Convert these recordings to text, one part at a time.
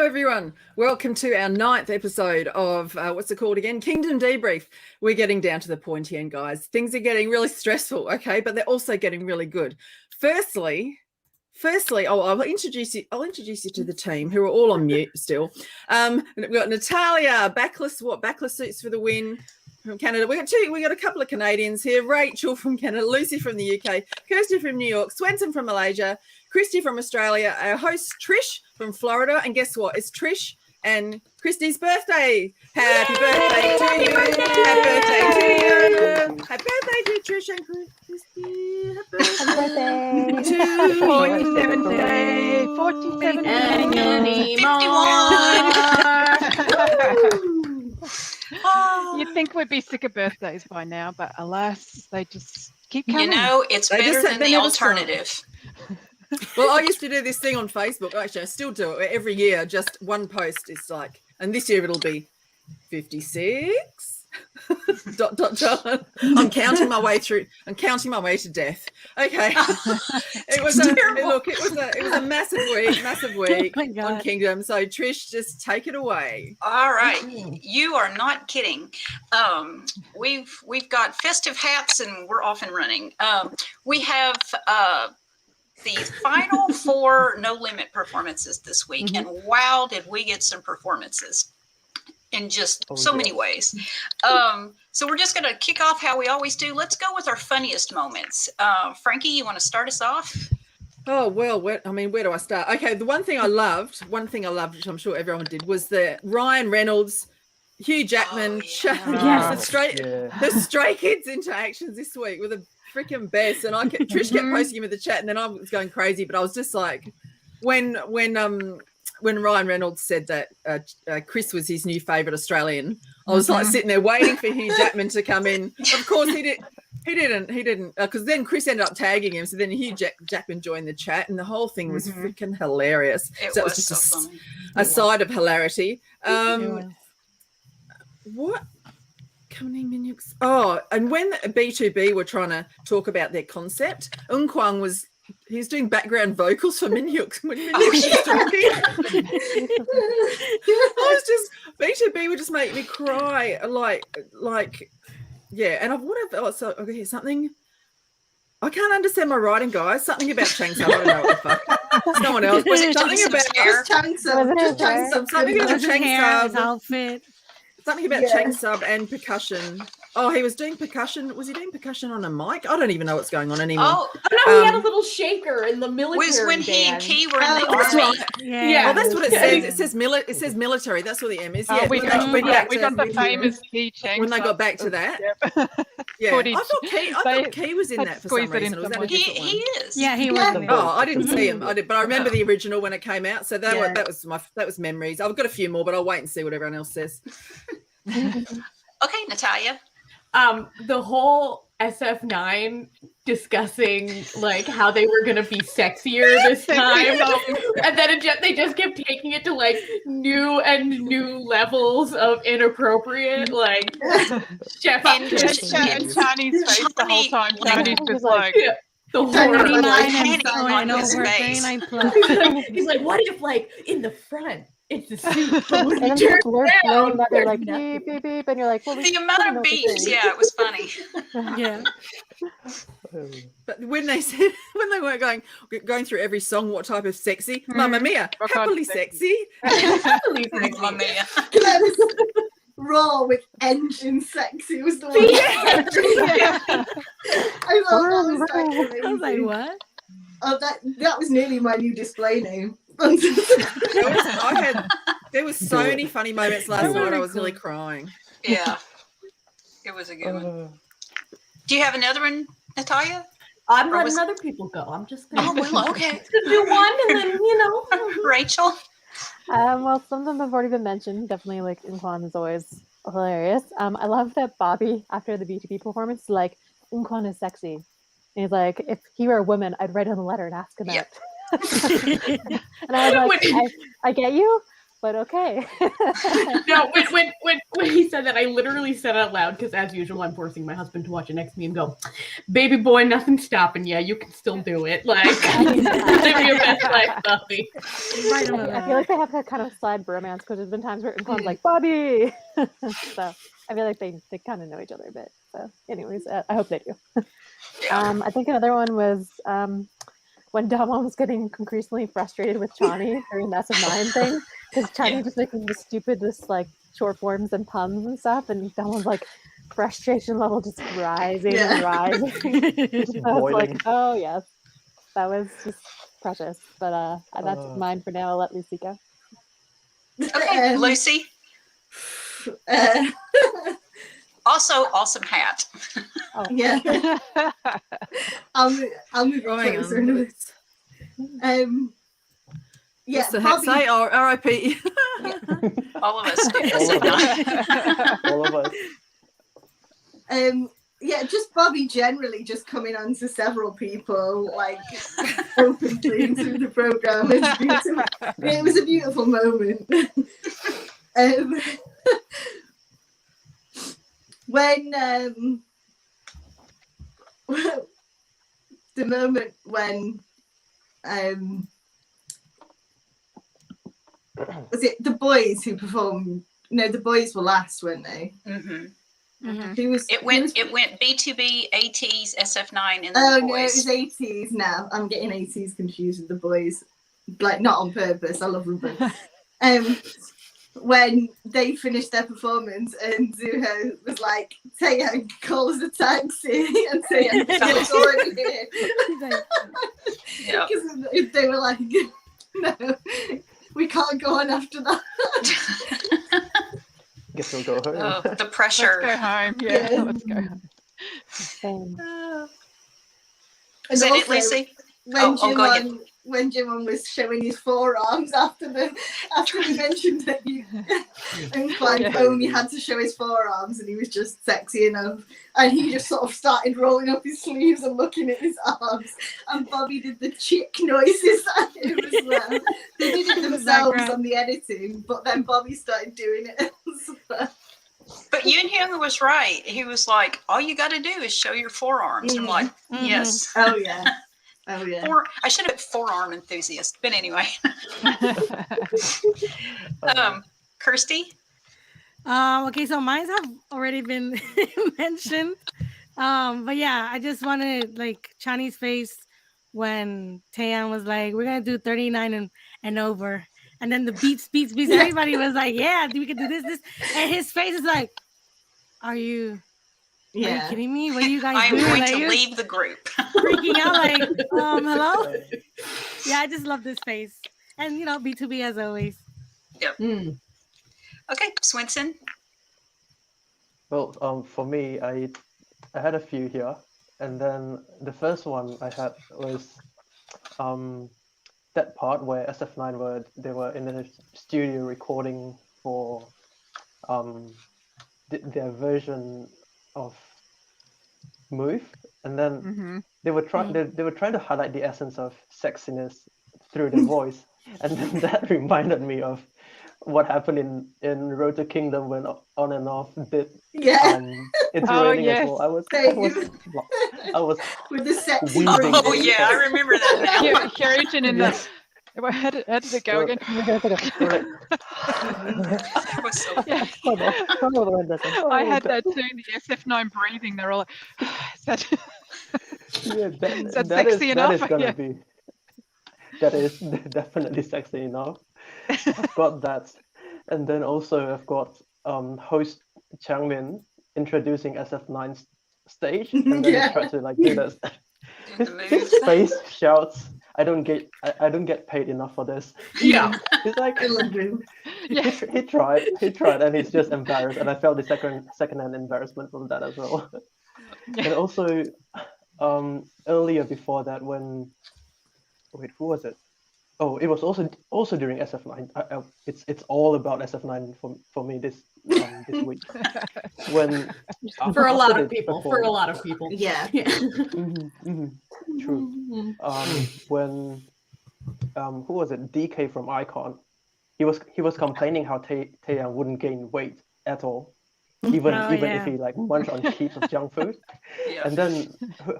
Hello, everyone. Welcome to our 9th episode of, what's it called again? Kingdom Debrief. We're getting down to the pointy end, guys. Things are getting really stressful, okay? But they're also getting really good. Firstly, I'll introduce you to the team who are all on mute still. We've got Natalia, backless suits for the win from Canada. We got a couple of Canadians here. Rachel from Canada, Lucy from the UK, Kirstie from New York, Swenson from Malaysia, Krysti from Australia, our host Trish from Florida, and guess what? It's Trish and Kristie's birthday. Happy birthday to you! Happy birthday to you! Happy birthday to Trish and Krysti! Happy birthday to 47th day, 47th annual. You'd think we'd be sick of birthdays by now, but alas, they just keep coming. You know, it's better than the alternative. Well, I used to do this thing on Facebook. Actually, I still do it. Every year, just one post is like, and this year it'll be 56. ... I'm counting my way through. I'm counting my way to death. Okay. It was a massive week on Kingdom. So Trish, just take it away. All right, you are not kidding. We've got festive hats and we're off and running. We have the final 4 No Limit performances this week, and wow, did we get some performances in just so many ways. So we're just going to kick off how we always do. Let's go with our funniest moments. Frankie, you want to start us off? Oh, well, where do I start? Okay, the one thing I loved, which I'm sure everyone did, was the Ryan Reynolds, Hugh Jackman, the Stray Kids interactions this week with the freaking best. And Trish kept posting him in the chat, and then I was going crazy, but I was just like, when Ryan Reynolds said that Chris was his new favourite Australian, I was like sitting there waiting for Hugh Jackman to come in. Of course, he didn't, because then Chris ended up tagging him. So then Hugh Jackman joined the chat, and the whole thing was freaking hilarious. It was just funny. A side of hilarity. What? Oh, and when B2B were trying to talk about their concept, Unkwang was doing background vocals for Minhyuk when Minhyuk was talking. B2B would just make me cry, yeah. And okay, something. I can't understand my writing, guys. Something about Chang Sub. I don't know what the fuck. Someone else. Was it something about Chang Sub? Something about Chang Sub. Outfit. Something about Chang Sub and percussion. Oh, he was doing percussion. Was he doing percussion on a mic? I don't even know what's going on anymore. Oh no, he had a little shaker in the military was when he and Key were in the army. Right. Yeah. Oh, that's what it says. It says military. That's what the M is. Yeah. We got the famous Key Chang. When they got back to that. Yep. Yeah. I thought Key was in that for some reason. Was that a different one? He is. Yeah, he was. Oh, I didn't see him. But I remember the original when it came out. So that was memories. I've got a few more, but I'll wait and see what everyone else says. Okay, Natalia. The whole SF9 discussing like how they were gonna be sexier this time, and then they just kept taking it to like new levels of inappropriate, like Chef and Chani's face the whole time. Chani's just like the horror. He's like, what if like in the front? It's the suit. And just around, they're like beep beep beep, and you're like, well, the amount of beeps, it was funny. Yeah. But when they were going through every song, what type of sexy? Mamma Mia, happily sexy. Mamma Mia. Raw with engine sexy was the one. Yeah. I love that. I was like, what? Oh, that was nearly my new display name. There was so many funny moments last night. I was nearly crying. Yeah, it was a good one. Do you have another one, Natalia? I'm letting other people go. I'm just gonna. Oh, well, okay. Do one, and then Rachel. Well, some of them have already been mentioned. Definitely, like Unkwang is always hilarious. I love that Bobby after the B2B performance, like Unkwang is sexy. And he's like, if he were a woman, I'd write him a letter and ask him out. And I was like, I get you, but okay. No, when he said that, I literally said out loud, because as usual, I'm forcing my husband to watch it next to me and go, "Baby boy, nothing's stopping you. You can still do it. Like, live your best life, Buffy." Right on I feel like they have that kind of side bromance because there's been times where Uncon's like, Bobby! So I feel like they kind of know each other a bit. So anyways, I hope they do. I think another one was when Dama was getting increasingly frustrated with Chani during the SF9 thing, because Chani just making the stupidest like short forms and puns and stuff, and Dama's like frustration level just rising and rising. I was like, oh yes, that was just precious. But that's mine for now. I'll let Lucy go. Okay, Lucy. Also, awesome hat. Oh. Yeah. I'll move Going closer. on. Yeah, What's the hat Bobby, say? Oh, R.I.P. All of us do. All of us. yeah, just Bobby generally just coming on to several people like openly through the program. It was a beautiful moment. When the moment when was it the boys who performed? No, the boys were last, weren't they? Mm-hmm. Who was It went B2B, ATs, SF9, and then Oh the no, it boys. was 80s now. I'm getting 80s confused with the boys. Like, not on purpose. I love them both. When they finished their performance and Zuho was like, Taeyang, call us a taxi, and Taeyang was already here. Yeah. Because they were like, no, we can't go on after that. Guess we'll go home. Oh, the pressure. Let's go home. Yeah, Yeah. let's go home. Is that it, Lucy? When go ahead. Jimon was showing his forearms after we mentioned that you and Clive only had to show his forearms and he was just sexy enough, and he just sort of started rolling up his sleeves and looking at his arms, and Bobby did the chick noises at him as well. They did it themselves on the editing, but then Bobby started doing it as well. But Yoon Hyung was right. He was like, all you got to do is show your forearms. I'm like, yes. Oh yeah. Oh yeah. I should have put forearm enthusiast, but anyway. Kirstie? Okay, so mine have already been mentioned. But yeah, I just wanted like Chani's face when Taeyang was like, we're gonna do 39 and over. And then the beats. Everybody was like, yeah, we can do this. And his face is like, are you kidding me? What are you guys I'm doing? going Like, to leave the group. freaking out like, hello? Yeah, I just love this face. And, B2B as always. Yep. Okay, Swenson. Well, for me, I had a few here, and then the first one I had was that part where SF9 were in the studio recording for their version of Move, and then they were trying to highlight the essence of sexiness through the voice, and then that reminded me of what happened in Road to Kingdom when On and Off did It's Raining as well. I was with the sexy weaving. Oh yeah, I remember that now. Hyojin in the. How did it go again? That was so I had that too. The SF9 breathing. They're all like, is that sexy enough? That is definitely sexy enough. I've got that, and then also I've got host Changmin introducing SF9's stage, and then he tried to like do this. His face shouts, I don't get paid enough for this. Yeah. He's like, I love him. he tried, and he's just embarrassed, and I felt the second-hand embarrassment from that as well. And also, earlier before that, who was it? Oh, it was also during SF9. It's all about SF9 for me this week. When for a lot of people. Yeah. True. When who was it? DK from Icon. he was complaining how Taeyang wouldn't gain weight at all, even if he like munched on heaps of junk food. Yeah. And then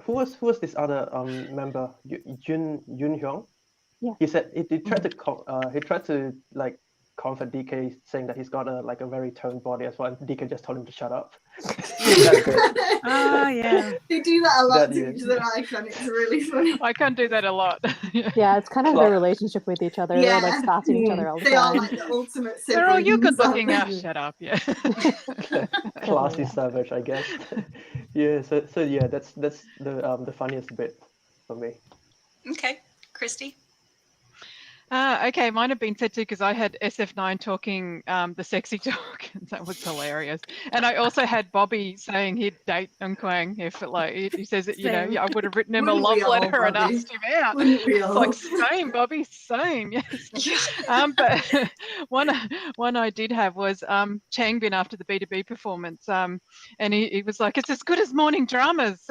who was this other member, Yun Hyung? Yeah. He said he tried to like comfort DK, saying that he's got a very toned body as well, and DK just told him to shut up. Oh yeah. They do that a lot to each other, Icon. It's really funny. I can't do that a lot. Yeah, it's kind of their relationship with each other. Yeah. They're like spotting each other all the They are time. like the ultimate siblings. They're all you good looking. aren't they? Shut up. Yeah. Classy savage, I guess. Yeah. So yeah, that's the funniest bit for me. Okay, Kirstie. Okay, mine have been said too because I had SF9 talking the sexy talk. That was hilarious. And I also had Bobby saying he'd date Unkwang if he says that, I would have written him a love letter and asked him out. It's like, same, Bobby, same, yes. But one I did have was Changbin after the B2B performance. And he was like, it's as good as morning dramas.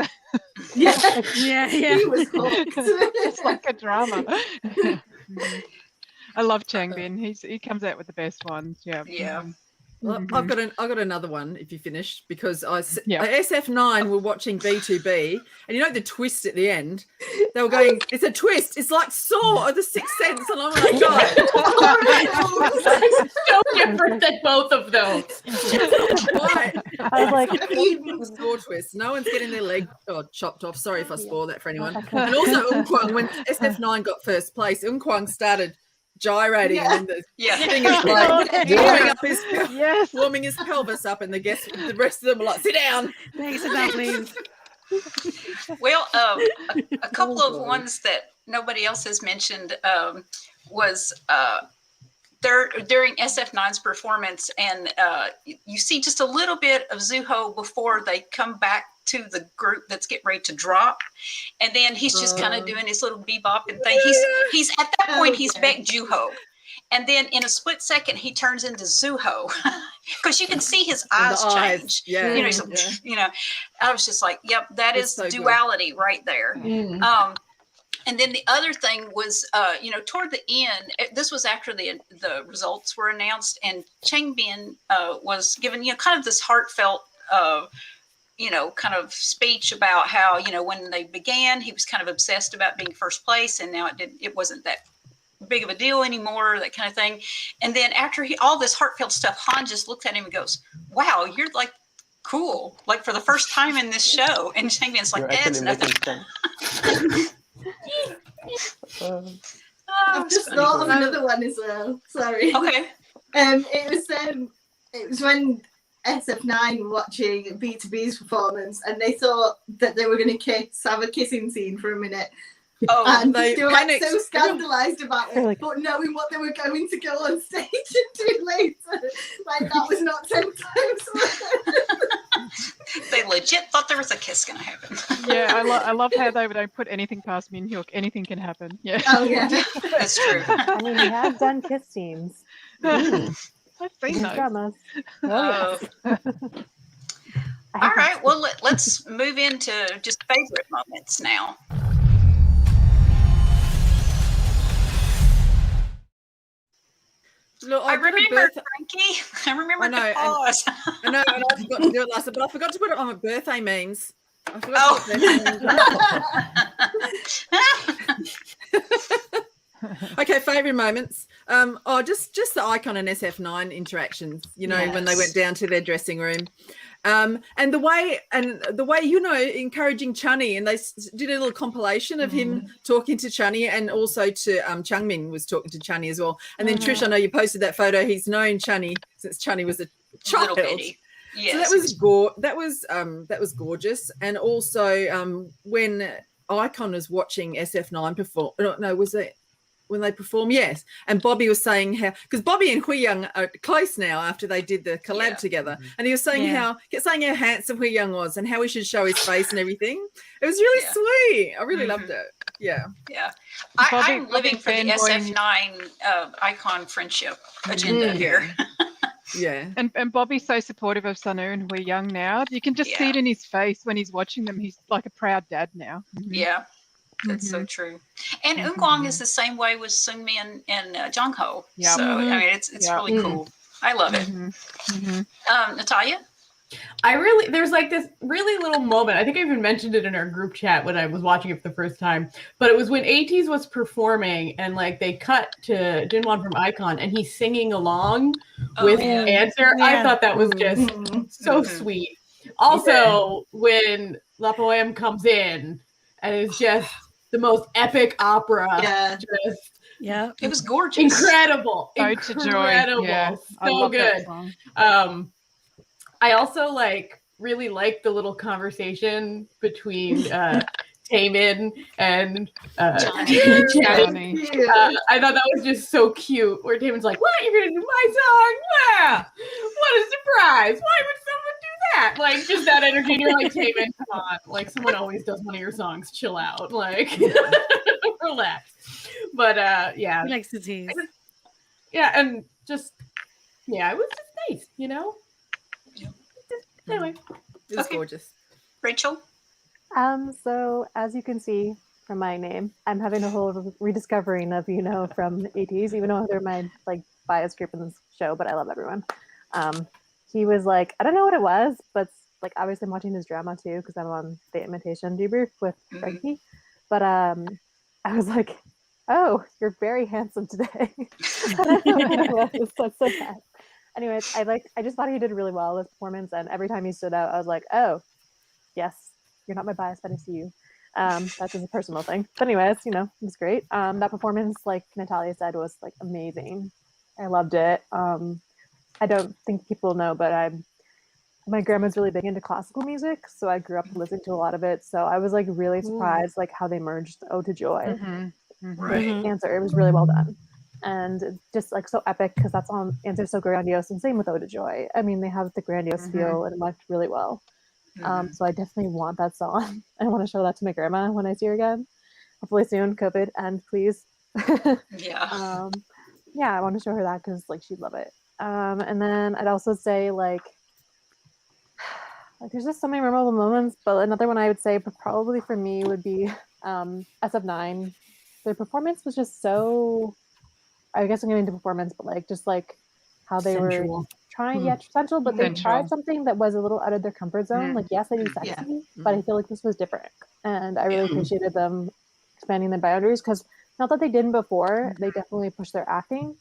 Yeah. He was hooked. It's like a drama. I love Changbin. He comes out with the best ones. Yeah. Yeah. Well, I've got another one if you finish, because SF9 were watching B2B, and the twist at the end, they were going, it's a twist, it's like Saw or The Sixth Sense, and I'm like, God. So different than both of those. Right. I was like, Even Saw twist, no one's getting their leg chopped off. Sorry if I spoil that for anyone. And also Unkwang, when SF9 got first place, Unkwang started gyrating and then the thing is like warming his pelvis up, and the rest of them were like, sit down. Thanks for that, please. Well, a couple of ones that nobody else has mentioned was during SF9's performance, and you see just a little bit of Zuho before they come back to the group that's getting ready to drop, and then he's just kind of doing his little bebop and thing. He's at that point he's Baek Juho, and then in a split second he turns into Zuho because you can see his eyes change. Yeah, I was just like, yep, that is so duality good. right there. And then the other thing was, toward the end, this was after the results were announced, and Changbin was given, kind of this heartfelt, kind of speech about how, when they began, he was kind of obsessed about being first place, and now it wasn't that big of a deal anymore, that kind of thing. And then after all this heartfelt stuff, Han just looked at him and goes, "Wow, you're like cool, like for the first time in this show." And Changbin's like, "That's nothing." I've just thought of another one as well. Sorry. Okay. It was when SF9 were watching B2B's performance, and they thought that they were going to have a kissing scene for a minute. Oh, and they were like so scandalized about it, but knowing what they were going to go on stage and do later, like that was not 10 times. They legit thought there was a kiss going to happen. Yeah, I love how they don't put anything past Min Hyuk. Anything can happen. Yeah. Oh yeah, that's true. I mean, we have done kiss scenes. I've seen those. Dramas. All right, well, let's move into just favorite moments now. Look, I remember Frankie. I remember the pause. I know, and I forgot to do it last time, but I forgot to put it on my birthday memes. I forgot to put birthday memes. Okay, favourite moments. Just the Icon and SF9 interactions, when they went down to their dressing room. And the way encouraging Chani, and they did a little compilation of him talking to Chani, and also to Changmin was talking to Chani as well. And then Trish, I know you posted that photo. He's known Chani since Chani was a child. Yes. So that was gorgeous. And also when Icon was watching SF9 perform, was it when they perform? Yes. And Bobby was saying how, because Bobby and Hui Young are close now after they did the collab together, and he was saying how handsome Hui Young was and how he should show his face and everything. It was really sweet. I really loved it. Yeah. I'm living for the SF9 Icon friendship agenda here. Yeah. And Bobby's so supportive of Sanu and Hui Young now. You can just see it in his face when he's watching them. He's like a proud dad now. Yeah. That's so true. And Eunkwang is the same way with Seungmin and Jungho. Yep. So I mean, it's really cool. I love it. Natalia? There's like this really little moment. I think I even mentioned it in our group chat when I was watching it for the first time. But it was when ATEEZ was performing and like they cut to Jinwon from Icon and he's singing along with Answer. Yeah. I thought that was just so sweet. Also, when La Poème comes in and it's just the most epic opera. Yeah. Just It was gorgeous. incredible. Ode to Joy. Incredible. Yeah, I So love that good. song. I also really like the little conversation between Taemin and Johnny. I thought that was just so cute. Where Taemin's like, "What? You're gonna do my song? Yeah! What a surprise! Why would someone do that?" Like just that energy. And you're like, Taemin, come on! Like someone always does one of your songs. Chill out. Like relax. But yeah, He likes to tease. yeah, and just it was just nice, you know. Anyway, It was gorgeous. Rachel? So as you can see from my name, I'm having a whole rediscovering of from ATEEZ, even though they're my bias group in this show, but I love everyone. He was like, I don't know what it was, but obviously I'm watching his drama too because I'm on the imitation debrief with Frankie. But I was like, oh, you're very handsome today. I don't know what it was. That's so bad. Anyways, I just thought he did really well with performance, and every time he stood out, I was like, oh, yes, you're not my bias, but I see you. That's just a personal thing. But anyways, it was great. That performance, like Natalia said, was amazing. I loved it. I don't think people know, but my grandma's really big into classical music, so I grew up listening to a lot of it. So I was really surprised how they merged Ode to Joy with Answer. It was really well done. And just so epic because that's on Answer So Grandiose, and same with Ode to Joy. I mean, they have the grandiose feel and it worked really well. So I definitely want that song. I want to show that to my grandma when I see her again. Hopefully soon, COVID, and please. Yeah. I want to show her that because she'd love it. And then I'd also say there's just so many memorable moments, but another one I would say probably for me would be SF9. Their performance was just so, I guess I'm getting into performance, but just how they were trying, essential, but they tried something that was a little out of their comfort zone. Yes, they do sexy, but I feel like this was different. And I really appreciated them expanding their boundaries because not that they didn't before, they definitely pushed their acting,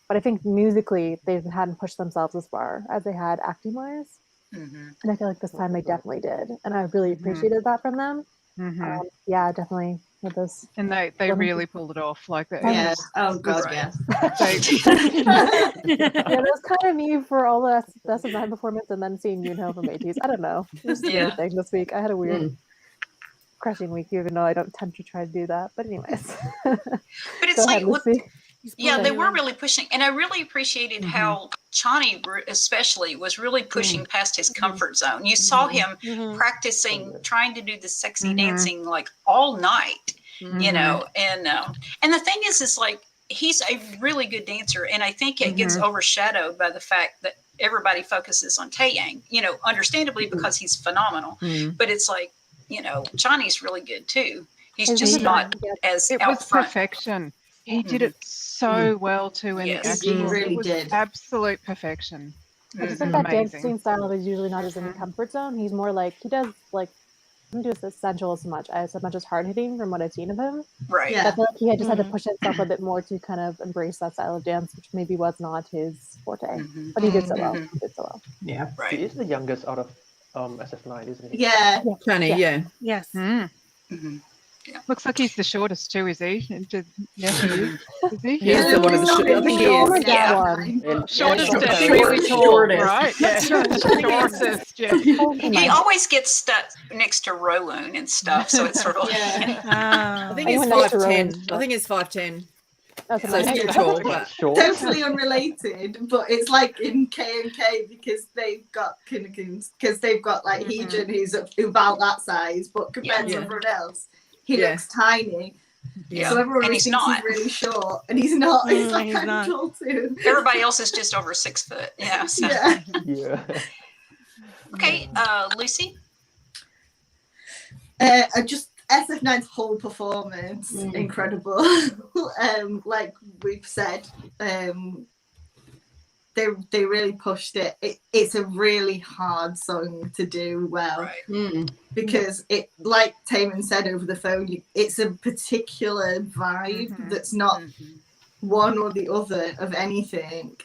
but I think musically they hadn't pushed themselves as far as they had acting wise. And I feel like this time they definitely did. And I really appreciated that from them. Definitely. With this. And they really pulled it off like that. Yes. Oh god, yes. That was kind of me for all the SF9 performance, and then seeing Yoonho from ATEEZ. I don't know. It was a weird thing this week. I had a weird crushing week, even though I don't tend to try to do that. But anyways. But it's they were really pushing, and I really appreciated how Chani especially was really pushing past his comfort zone. You saw him practicing, trying to do the sexy dancing all night, and the thing is he's a really good dancer, and I think it gets overshadowed by the fact that everybody focuses on Taeyang, understandably because he's phenomenal, but it's Chani's really good too. He's just not as it out was front. Perfection. He did it so well too in the action. He really did. Absolute perfection. I just think that dancing style is usually not as in the comfort zone. He's more he does doesn't do essential as much as hard hitting from what I've seen of him. Right. Yeah. I feel like he had just had to push himself a bit more to kind of embrace that style of dance, which maybe was not his forte. But he did so well. Yeah. Right. He is the youngest out of SF9, isn't he? Yeah. Chani, Yes. Yeah. Looks like he's the shortest too, is he? Yes, he is. Is he? He's the one of the I think he is. Shortest Yeah. and really tall, right? Yeah. Shortest. He always gets stuck next to Roloon and stuff, so it's sort of I think he's Anyone next to 5'10". Rowan. I think he's 5'10". Okay. So he's too tall, but Totally unrelated, but it's in K&K because they've got Kinnegans, because they've got Heejun who's about that size, but compared to everyone else, he looks tiny. Yeah. So everyone And thinks he's not. he's really short, and he's not. He's he's I'm not. tall too. everybody else is just over 6 foot. Yeah. So. Yeah. Yeah. Okay, Lucy. SF9's whole performance, incredible. Like we've said, they really pushed it. It's a really hard song to do well, because it, like Taman said over the phone, it's a particular vibe that's not one or the other of anything.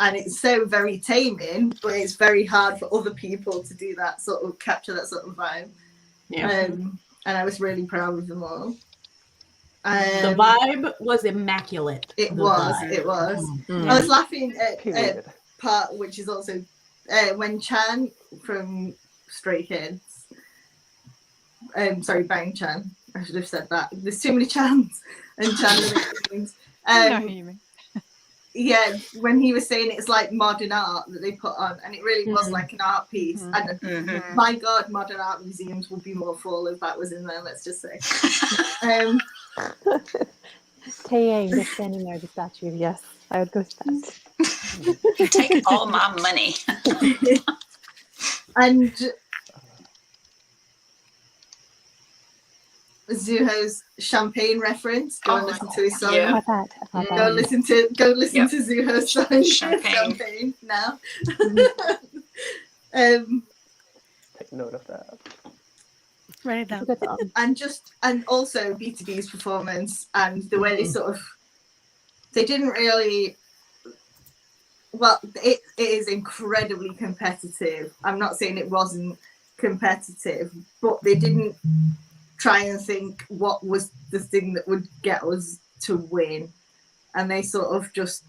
And it's so very taming, but it's very hard for other people to do that sort of, capture that sort of vibe. And I was really proud of them all. The vibe was immaculate. It was. I was laughing at part which is also when Chan from Stray Kids, sorry, Bang Chan, I should have said that. There's too many Chans and Chan. I know who you mean. Yeah, when he was saying it's like modern art that they put on, and it really was like an art piece. And my God, modern art museums would be more full if that was in there. Let's just say. Taeyang just standing there, the statue. Yes, I would go with that. Take all my money. And Zuho's champagne reference. Go and listen to his song. Yeah. Go listen to Zuho's song. Champagne now. Take note of that. Write it down. And also B2B's performance and the way they didn't really. Well, it is incredibly competitive. I'm not saying it wasn't competitive, but they didn't try and think what was the thing that would get us to win, and they sort of just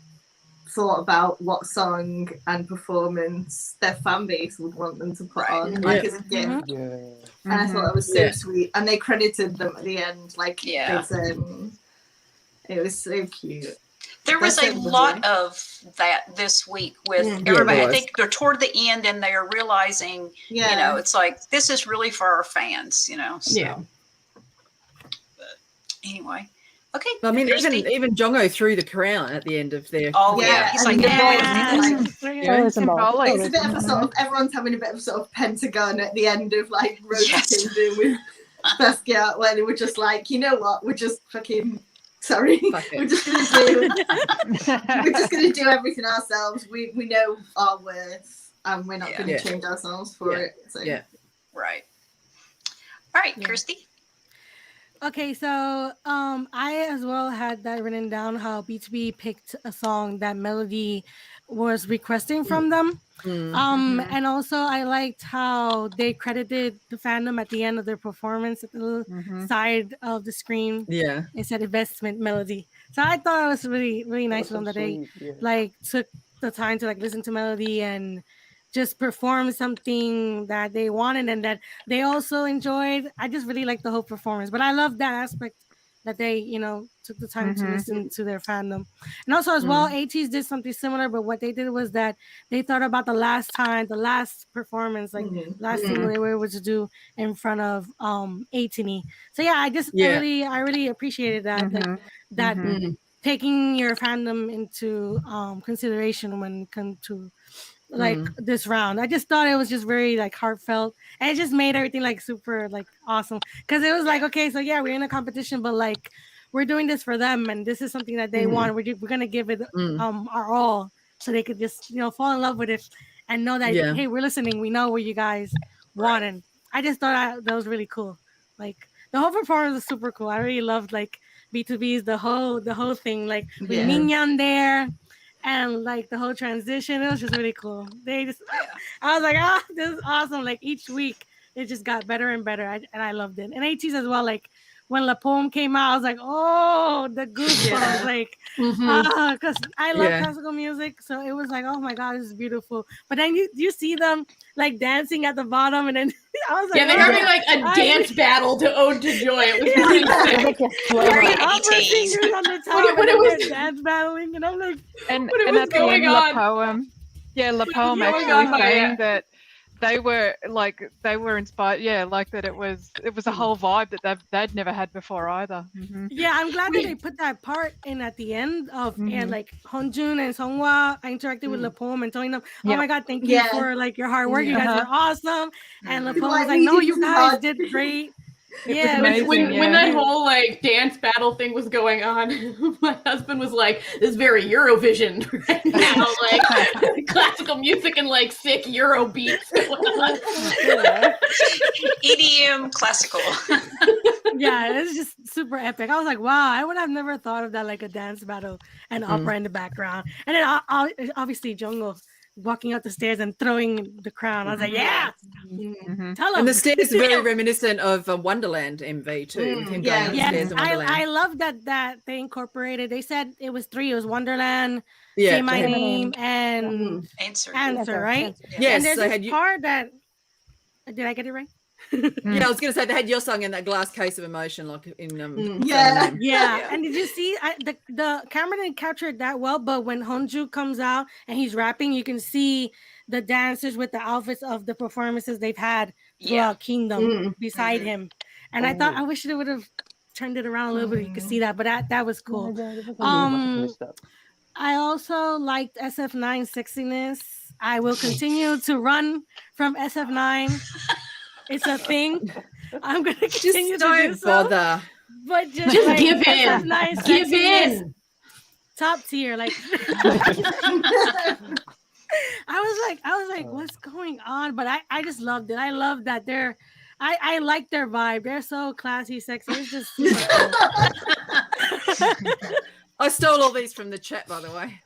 thought about what song and performance their fan base would want them to put on, like as a gift. And I thought that was so sweet, and they credited them at the end, like it was so cute. There was a lot of that this week with everybody. I think they're toward the end and they're realizing, you know, it's like, this is really for our fans, you know. So. But anyway, okay. I mean, even Jongo threw the crown at the end of their. Oh yeah, he's like, it's a bit of a sort of, everyone's having a bit of a sort of pentagon at the end of like Road Kingdom with Basquiat, where they were just like, you know what, we're just fucking. Sorry, we're just gonna do everything ourselves. We know our worth, and we're not gonna change ourselves for it. So. Right. All right, Kirstie. Okay, so I as well had that written down, how B2B picked a song that Melody was requesting from them. And also I liked how they credited the fandom at the end of their performance at the side of the screen. It said investment Melody. So I thought it was really, really nice of them that they like took the time to like listen to Melody and just perform something that they wanted and that they also enjoyed. I just really liked the whole performance, but I love that aspect that they, you know, took the time to listen to their fandom. And also as well, ATEEZ did something similar, but what they did was that they thought about the last performance, like last thing they were able to do in front of ATEEZ. So yeah, I really appreciated that, that taking your fandom into consideration when it comes to like this round. I just thought it was just very like heartfelt, and it just made everything like super like awesome, because it was like, okay, so yeah, we're in a competition, but like we're doing this for them, and this is something that they want. We're gonna give it our all, so they could just, you know, fall in love with it and know that hey, we're listening, we know what you guys want. And I just thought that was really cool. Like the whole performance was super cool. I really loved like B2B's the whole thing, like with Minyan there. And like the whole transition, it was just really cool. They just, I was like, this is awesome. Like each week, it just got better and better, and I loved it. And ATEEZ as well. Like when La Pomme came out, I was like, oh, the goosebumps, like, because I love classical music, so it was like, oh my God, this is beautiful. But then you see them like dancing at the bottom, and then I was like, they're having like a dance battle to Ode to Joy. It was really sick. What it was dance battling, and I'm like, and what was going on? La Pomme actually saying that they were inspired, like that it was a whole vibe that they'd never had before either. Yeah, I'm glad that they put that part in at the end of and like Honjun and Songhwa. I interacted with La Pomme and telling them, oh my God, thank you for like your hard work. You guys are awesome. And La Pomme was like, no, you guys did great. Yeah, Amazing, when yeah. that whole like dance battle thing was going on, my husband was like, "This is very Eurovision right now, like classical music and like sick Euro beats going on." EDM classical. yeah, it's just super epic. I was like, wow, I would have never thought of that, like a dance battle and opera in the background. And then obviously Jungle walking up the stairs and throwing the crown. I was like, yeah, tell him. And the stairs are very reminiscent of Wonderland MV too, with him going up the Yes, stairs in Wonderland. I love that they incorporated. They said it was 3. It was Wonderland, Yeah, Say My yeah. Name, and Answer. Answer, right? Yes, and there's they this had you. part that did I get it right? Yeah, I was going to say they had your song in that glass case of emotion, like in Yeah. Yeah, and did you see the camera didn't capture it that well, but when Honju comes out and he's rapping, you can see the dancers with the outfits of the performances they've had throughout Kingdom beside him. And I thought I wish they would have turned it around a little bit. You could see that, but that was cool. I also liked SF9 sexiness. I will continue to run from SF9. It's a thing. I'm gonna continue to do so. Bother. But just Just like, give in. SF9 Give sexiness, in. top tier. Like I was like, what's going on? But I just loved it. I love that I like their vibe. They're so classy, sexy. It's just super cool. I stole all these from the chat, by the way.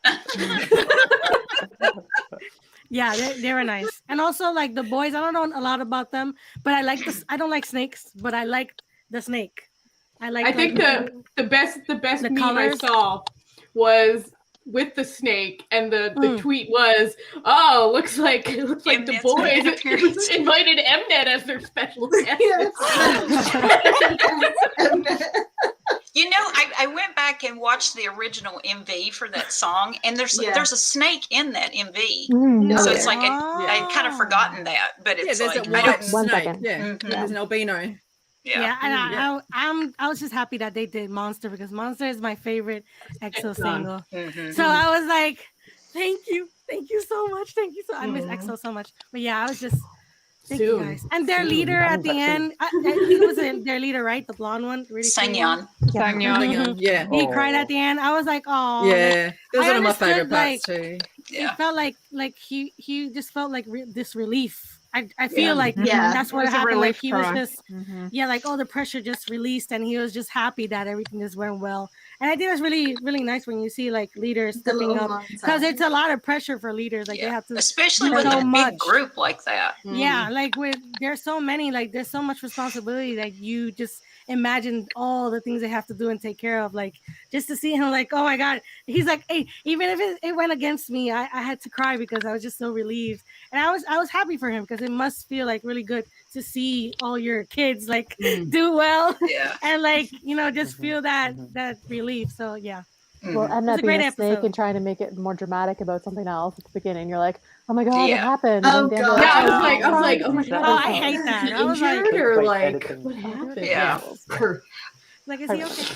Yeah, they were nice. And also like the boys, I don't know a lot about them, but I like this. I don't like snakes, but I like the snake. I think the best the meme colors. I saw was with the snake, and the tweet was, "Oh, looks like the Mnet's boys making an appearance." invited Mnet as their special guest." You know, I went back and watched the original MV for that song, and there's a snake in that MV. So it's like I'd kind of forgotten that, but it's there's like a I white don't. snake. Yeah, there's an albino. Yeah. And I was just happy that they did Monster because Monster is my favorite EXO single. So I was like, thank you so much, I miss EXO so much. But yeah, I was just thank you guys. And their leader at the end, I think it was their leader, right? The blonde one, really Sangyeon. Sangyeon. Yeah. He cried at the end. I was like, oh Yeah, that's one of my favorite understood, parts too. Yeah. It felt like he just felt like this relief. I feel like that's what It was a happened. Like relief he cry. was just like all the pressure just released, and he was just happy that everything just went well. And I think it's really really nice when you see like leaders stepping up because it's a lot of pressure for leaders. Like they have to, especially do with so a much. big group like that. Yeah, like there's so many, like there's so much responsibility that you just imagine all the things they have to do and take care of. Like just to see him, like, oh my god, he's like, hey, even if it went against me, I had to cry because I was just so relieved, and I was happy for him because it must feel like really good to see all your kids like do well, and like just feel that relief. So yeah. Well, I'm not being a snake and trying to make it more dramatic about something else at the beginning. You're like, oh my god, what happened? Oh, And then God. Yeah, I was like, oh my god, Oh, I hate that. I was like, injured or Great like editing. what happened? Yeah. like is he okay?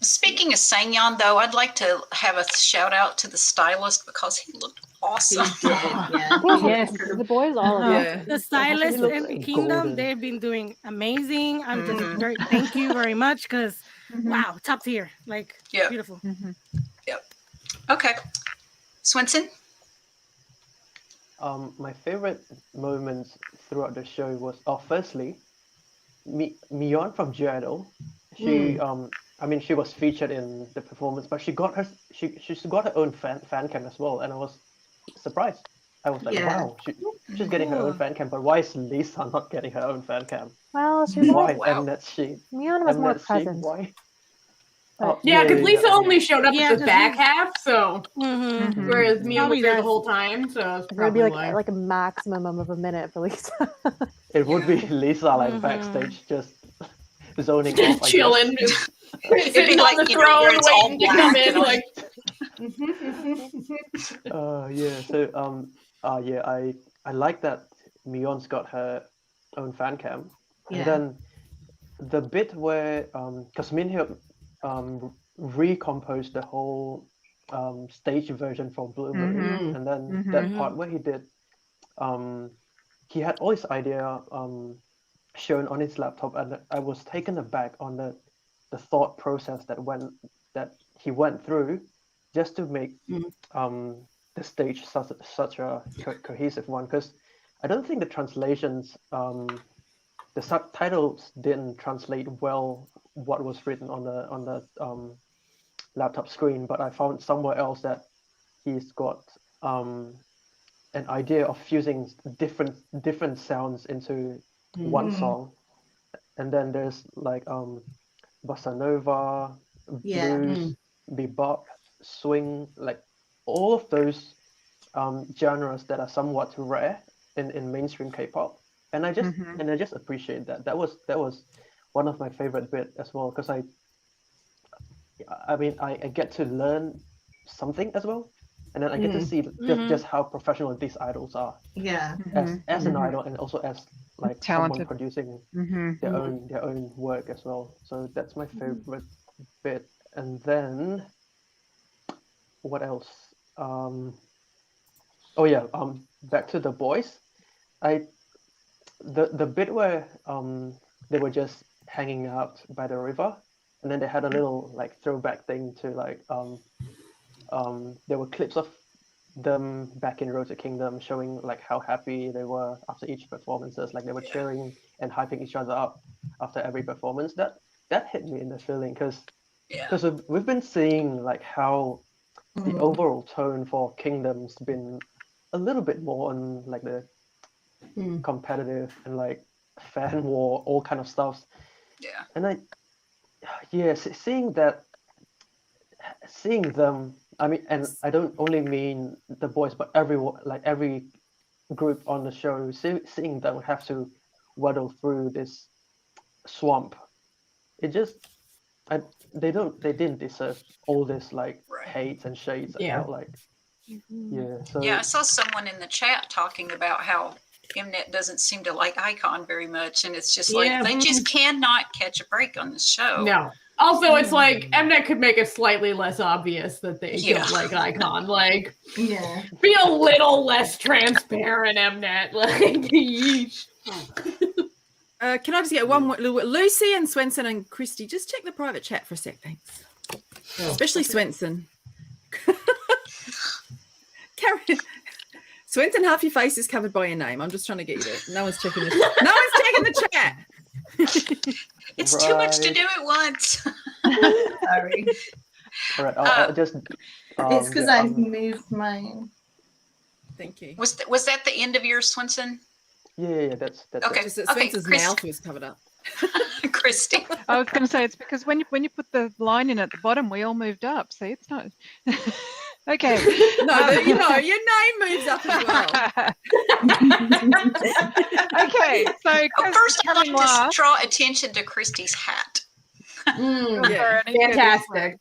Speaking of Sangyeon, though, I'd like to have a shout out to the stylist because he looked awesome. Yes, the boys all of Yeah. them. The stylists looks in like Kingdom, golden. they've been doing amazing. I'm just very thank you very much because wow, top tier, like beautiful. Okay. Swenson? My favorite moments throughout the show was, firstly, Miyeon from G-Idol. She, I mean, she was featured in the performance, but she got her own fan cam as well, and I was surprised. I was like, wow, she's getting her own fan cam, but why is Lisa not getting her own fan cam? Well, she's Why? always, Mnet she? Mion was more Mnet she? present. Why? But- Yeah, because Lisa only showed up Yeah, at the 'cause back he's- half, so whereas Mion Probably was there the does. whole time, so it's There'd probably be why. like a maximum of a minute for Lisa. It would be Lisa like backstage just zoning off, I guess. chilling, It'd sitting be on like, the you know, where throne, it's all waiting to come black in. and Like, Yeah. So yeah, I like that Mion's got her own fan cam, and then the bit where because Minhyuk recomposed the whole stage version for Blue Moon, and then that part where he did he had all his idea shown on his laptop, and I was taken aback on the thought process that he went through just to make the stage such a cohesive one. Because I don't think the translations, the subtitles didn't translate well what was written on the laptop screen, but I found somewhere else that he's got an idea of fusing different sounds into one song, and then there's like bossa nova, blues, bebop, swing, like all of those genres that are somewhat rare in mainstream K-pop, and I just appreciate that. That was one of my favorite bit as well, because I get to learn something as well, and then I get to see just how professional these idols are. Yeah. As an idol, and also as like Talented. someone producing their own work as well. So that's my favorite bit. And then what else? Back to the boys. The bit where they were just hanging out by the river, and then they had a little like throwback thing to like there were clips of them back in Road to Kingdom showing like how happy they were after each performances, like they were cheering and hyping each other up after every performance. That hit me in the feeling, because we've been seeing like how the overall tone for Kingdom's been a little bit more on like the competitive and like fan war, all kind of stuff. Yeah. And seeing them, I mean, and I don't only mean the boys, but everyone, like every group on the show, seeing them have to waddle through this swamp, it just, they didn't deserve all this like hates and shades. I felt like, I saw someone in the chat talking about how Mnet doesn't seem to like Icon very much, and it's just like they just cannot catch a break on this show. No. Also, it's like Mnet could make it slightly less obvious that they don't like Icon. Like, be a little less transparent, Mnet. Like, yeesh. Can I just get one more? Lucy and Swenson and Krysti, just check the private chat for a sec, thanks. Especially Swenson. Karen, Swenson, half your face is covered by your name. I'm just trying to get you there. No one's checking the chat. No one's checking the chat. It's too much to do at once. Sorry. All right, I'll just. It's because I've moved mine. Thank you. Was that the end of yours, Swenson? Yeah, that's okay. Just that Swenson's mouth was covered up. Krysti. I was going to say it's because when you put the line in at the bottom, we all moved up. See, it's not. Okay. No, your name moves up as well. Okay, so first I'd like to draw attention to Krysti's hat. Fantastic.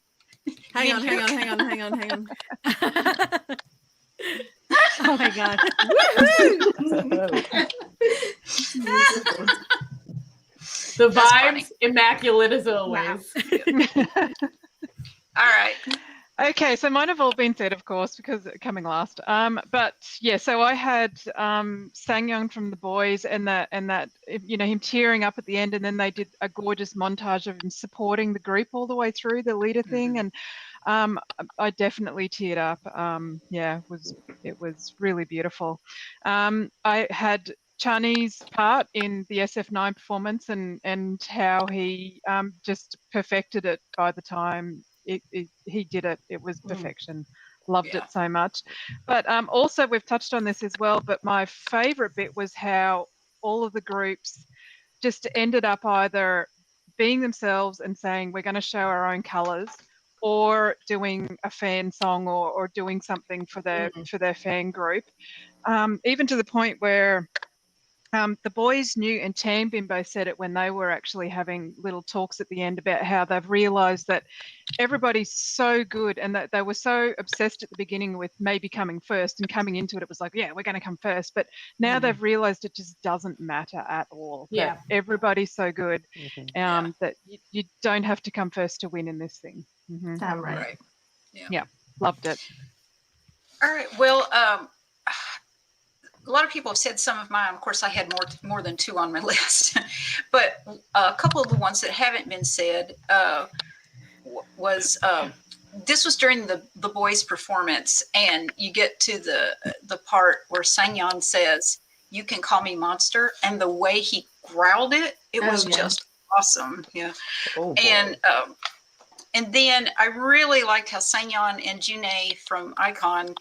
Hang on. Oh my god. The vibes, immaculate as always. Wow. All right. Okay, so mine have all been said, of course, because coming last. But yeah, so I had Sang-young from the boys, and that him tearing up at the end, and then they did a gorgeous montage of him supporting the group all the way through the leader thing, and I definitely teared up. It was really beautiful. I had Chani's part in the SF9 performance, and how he just perfected it by the time he did it. It was perfection. Loved it so much. But also, we've touched on this as well, but my favorite bit was how all of the groups just ended up either being themselves and saying, we're going to show our own colors, or doing a fan song or doing something for their fan group. Even to the point where the boys knew, and Tambin both said it when they were actually having little talks at the end about how they've realised that everybody's so good, and that they were so obsessed at the beginning with maybe coming first, and coming into it was like, yeah, we're going to come first. But now they've realised it just doesn't matter at all. Yeah. That everybody's so good that you don't have to come first to win in this thing. Damn right. Yeah, loved it. All right. Well, a lot of people have said some of mine. Of course, I had more than two on my list. but a couple of the ones that haven't been said was this was during the boys' performance, and you get to the part where Sang-yeon says, "You can call me monster," and the way he growled it was just awesome. Yeah. Oh, And then I really liked how Sang-yeon and June from Icon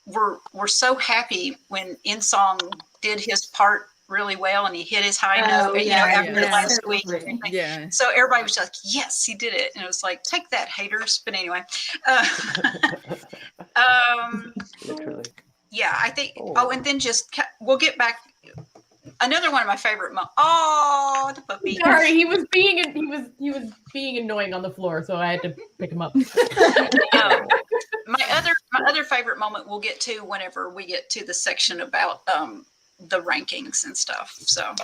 were so happy when In-song did his part really well, and he hit his high note, after last week. Yeah. So everybody was like, yes, he did it. And it was like, take that, haters. But anyway. Literally. Yeah, I think, and then we'll get back. Another one of my favorite the puppy. Sorry, he was being annoying on the floor, so I had to pick him up. My other favorite moment we'll get to whenever we get to the section about the rankings and stuff. So,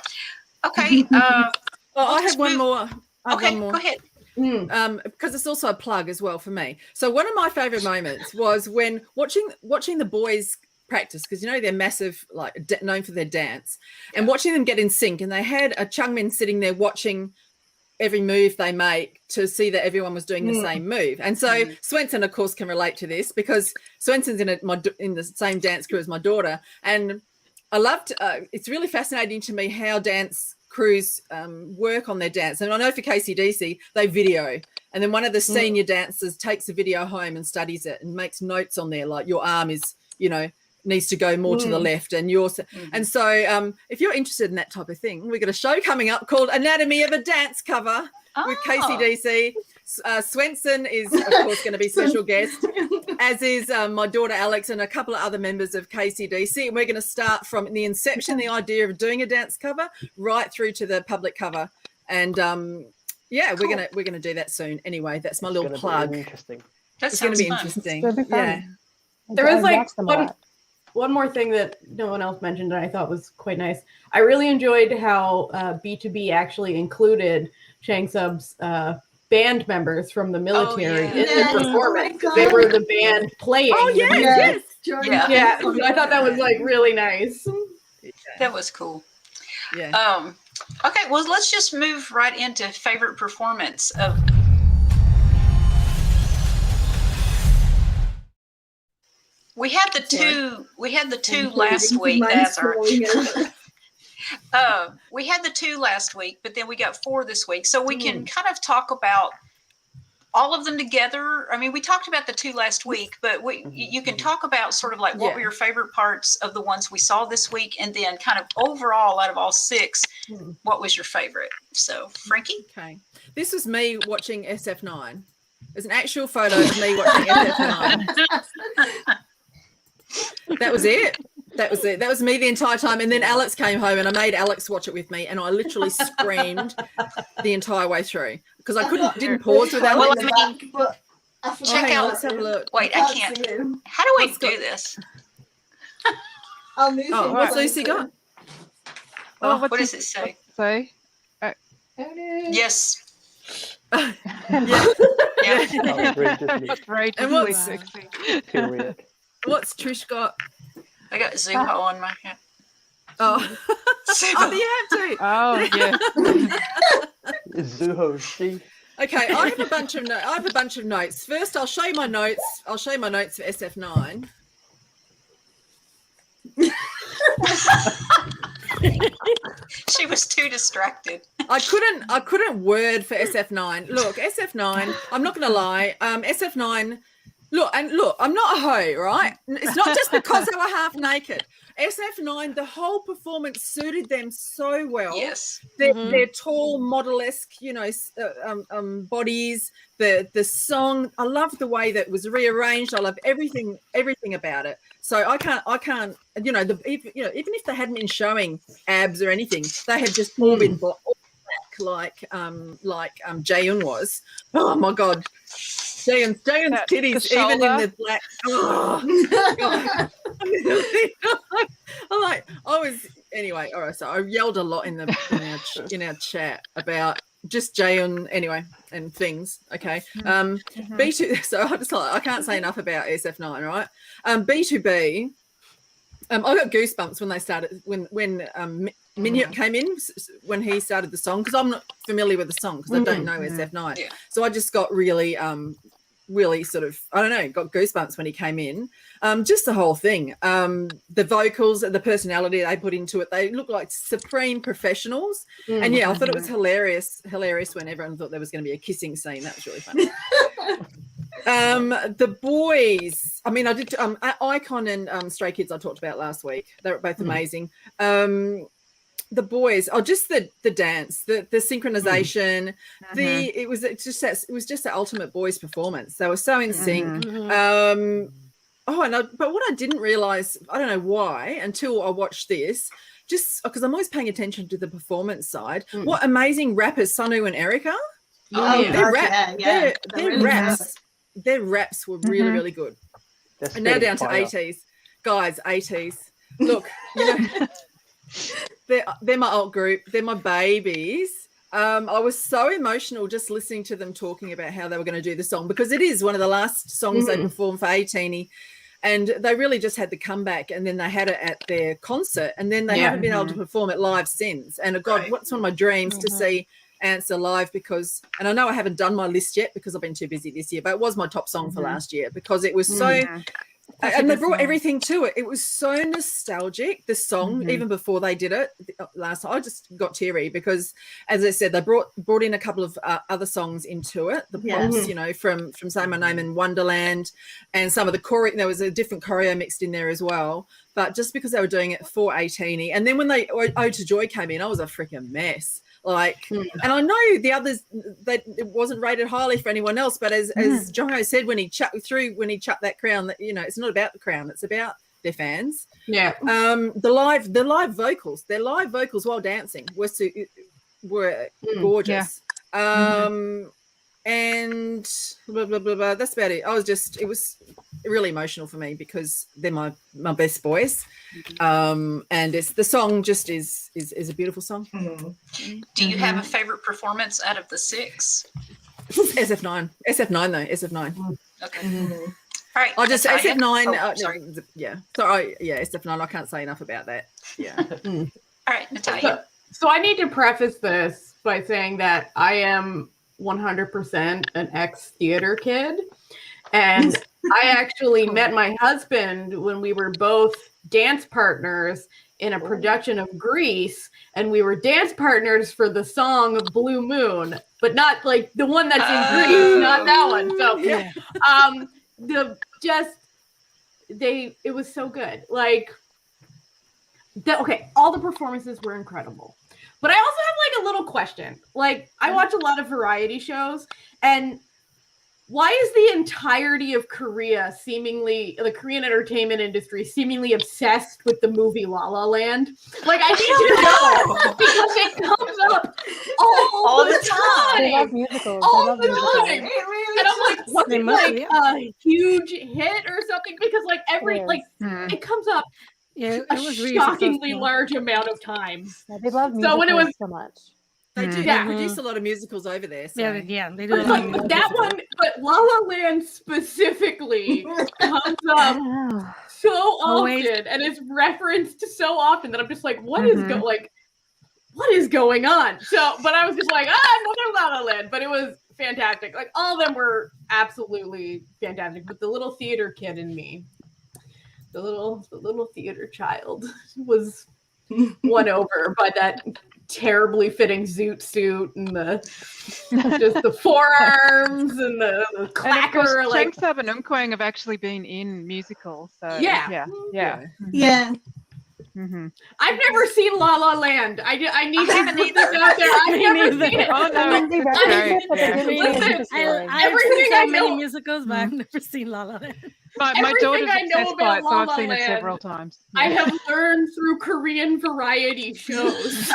okay. Well, I have one more. Go ahead. Because it's also a plug as well for me. So one of my favorite moments was when watching the boys practice, because they're massive, like known for their dance, and watching them get in sync. And they had a Chungmin sitting there watching every move they make to see that everyone was doing the same move. And so Swenson, of course, can relate to this because Swenson's in the same dance crew as my daughter. And I loved, it's really fascinating to me how dance crews work on their dance. And I know for KCDC, they video. And then one of the senior dancers takes a video home and studies it and makes notes on there, like your arm is, needs to go more to the left and yours. And so if you're interested in that type of thing, we've got a show coming up called Anatomy of a Dance Cover with KCDC. Swenson is, of course, going to be special guest, as is my daughter Alex and a couple of other members of KCDC. And we're going to start from the inception, the idea of doing a dance cover, right through to the public cover. And we're gonna do that soon. Anyway, that's my little plug. Interesting. That's going to be interesting. Yeah. There was like one more thing that no one else mentioned and I thought was quite nice. I really enjoyed how B2B actually included Chang Sub's band members from the military in the performance. They were the band playing. Oh, yes. So I thought that was like really nice. That was cool. Yeah. Okay, well, let's just move right into favorite performance of. We had the two last week. That's our. We had the two last week, but then we got 4 this week. So we can kind of talk about all of them together. I mean, we talked about the 2 last week, but you can talk about sort of like what were your favorite parts of the ones we saw this week, and then kind of overall out of all 6, what was your favorite? So, Frankie? Okay. This was me watching SF9. There's an actual photo of me watching SF9. That was it. That was it. That was me the entire time. And then Alex came home and I made Alex watch it with me, and I literally screamed the entire way through because I didn't pause with Alex. Check out. Let's have a look. Wait, I can't. How do I do this? What's Lucy got? What does it say? Yes. What's Trish got? I got Zuho on my head. Oh, you have to. Oh, yeah. Zuho, she. Okay, I have a bunch of notes. First, I'll show you my notes. I'll show you my notes for SF9. She was too distracted. I couldn't word for SF9. Look, SF9, I'm not going to lie. SF9, look, I'm not a hoe, right? It's not just because they were half naked. SF9, the whole performance suited them so well. Yes. Their tall, model-esque, bodies, the song. I love the way that was rearranged. I love everything about it. So I can't, even if they hadn't been showing abs or anything, they had just all been black like Jaehyun was. Oh my God. Jaehyun's titties, even in the black. Oh, anyway. All right. So I yelled a lot in our chat about just Jaehyun anyway and things. Okay. B2. So I can't say enough about SF9. Right. B2B. I got goosebumps when they started when Minyuk came in when he started the song, because I'm not familiar with the song because I don't know SF9. Yeah. So I just got really sort of, I don't know, got goosebumps when he came in. Just the whole thing. The vocals and the personality they put into it, they look like supreme professionals. And yeah, I thought it was hilarious when everyone thought there was going to be a kissing scene. That was really funny. The boys, I mean, I did Icon and Stray Kids I talked about last week. They were both amazing. The boys, just the dance, the synchronization, it was just the ultimate boys performance. They were so in sync. But what I didn't realize, I don't know why until I watched this, just because I'm always paying attention to the performance side. What amazing rappers Sanu and Erica. Their raps were really, really good. And now down to 80s. Guys, 80s. Look, you know, they're my alt group. They're my babies. I was so emotional just listening to them talking about how they were going to do the song, because it is one of the last songs they performed for 18. And they really just had the comeback, and then they had it at their concert, and then they haven't been able to perform it live since. And God, what's one of my dreams to see Answer live, because, and I know I haven't done my list yet because I've been too busy this year, but it was my top song for last year because it was so, and they brought everything to it. It was so nostalgic, the song, even before they did it last time. I just got teary because, as I said, they brought in a couple of other songs into it, the pops, you know, from Say My Name and Wonderland, and some of the choreo. There was a different choreo mixed in there as well. But just because they were doing it for 18, and then when they Ode to Joy came in, I was a freaking mess. Like, and I know the others, that it wasn't rated highly for anyone else, but as Jongo said when he chucked that crown, that, you know, it's not about the crown, it's about their fans. Yeah. The live vocals while dancing were gorgeous. And blah, blah, blah, blah. That's about it. It was really emotional for me because they're my best boys. And the song just is a beautiful song. Do you have a favorite performance out of the 6? SF9 though, SF9. Okay. All right. I just, Natalia. SF9. Sorry. SF9, I can't say enough about that. Yeah. All right, Natalia. So I need to preface this by saying that I am 100% an ex-theater kid, and I actually met my husband when we were both dance partners in a production of Grease, and we were dance partners for the song Blue Moon, but not like the one that's in Grease, not that one. So it was so good. Like all the performances were incredible. But I also have like a little question. Like, I watch a lot of variety shows, and why is the entirety of Korea the Korean entertainment industry seemingly obsessed with the movie La La Land? Like, I need to know because it comes up all the time. They love musicals. All the time. And I'm like, what's like a huge hit or something? Because like it comes up. Yeah, it was really shockingly large amount of times. Yeah, they love musicals so much. They do. They produce a lot of musicals over there. So. Yeah, they do. That one, but La La Land specifically comes up so often and is referenced so often that I'm just like, what is going on? So, but I was just like, another La La Land. But it was fantastic. Like all of them were absolutely fantastic. But the little theater kid in me. The little theater child was won over by that terribly fitting zoot suit and the forearms and the clacker. And of course, Cheng Sub and Umkwang have actually been in musicals. So yeah. Mm-hmm. I've never seen La La Land. I need to put this out there. I've never seen it. Oh, no. Everything I know many musicals, but I've never seen La La Land. My daughter's obsessed by it, so I've seen it several times. Yeah. I have learned through Korean variety shows.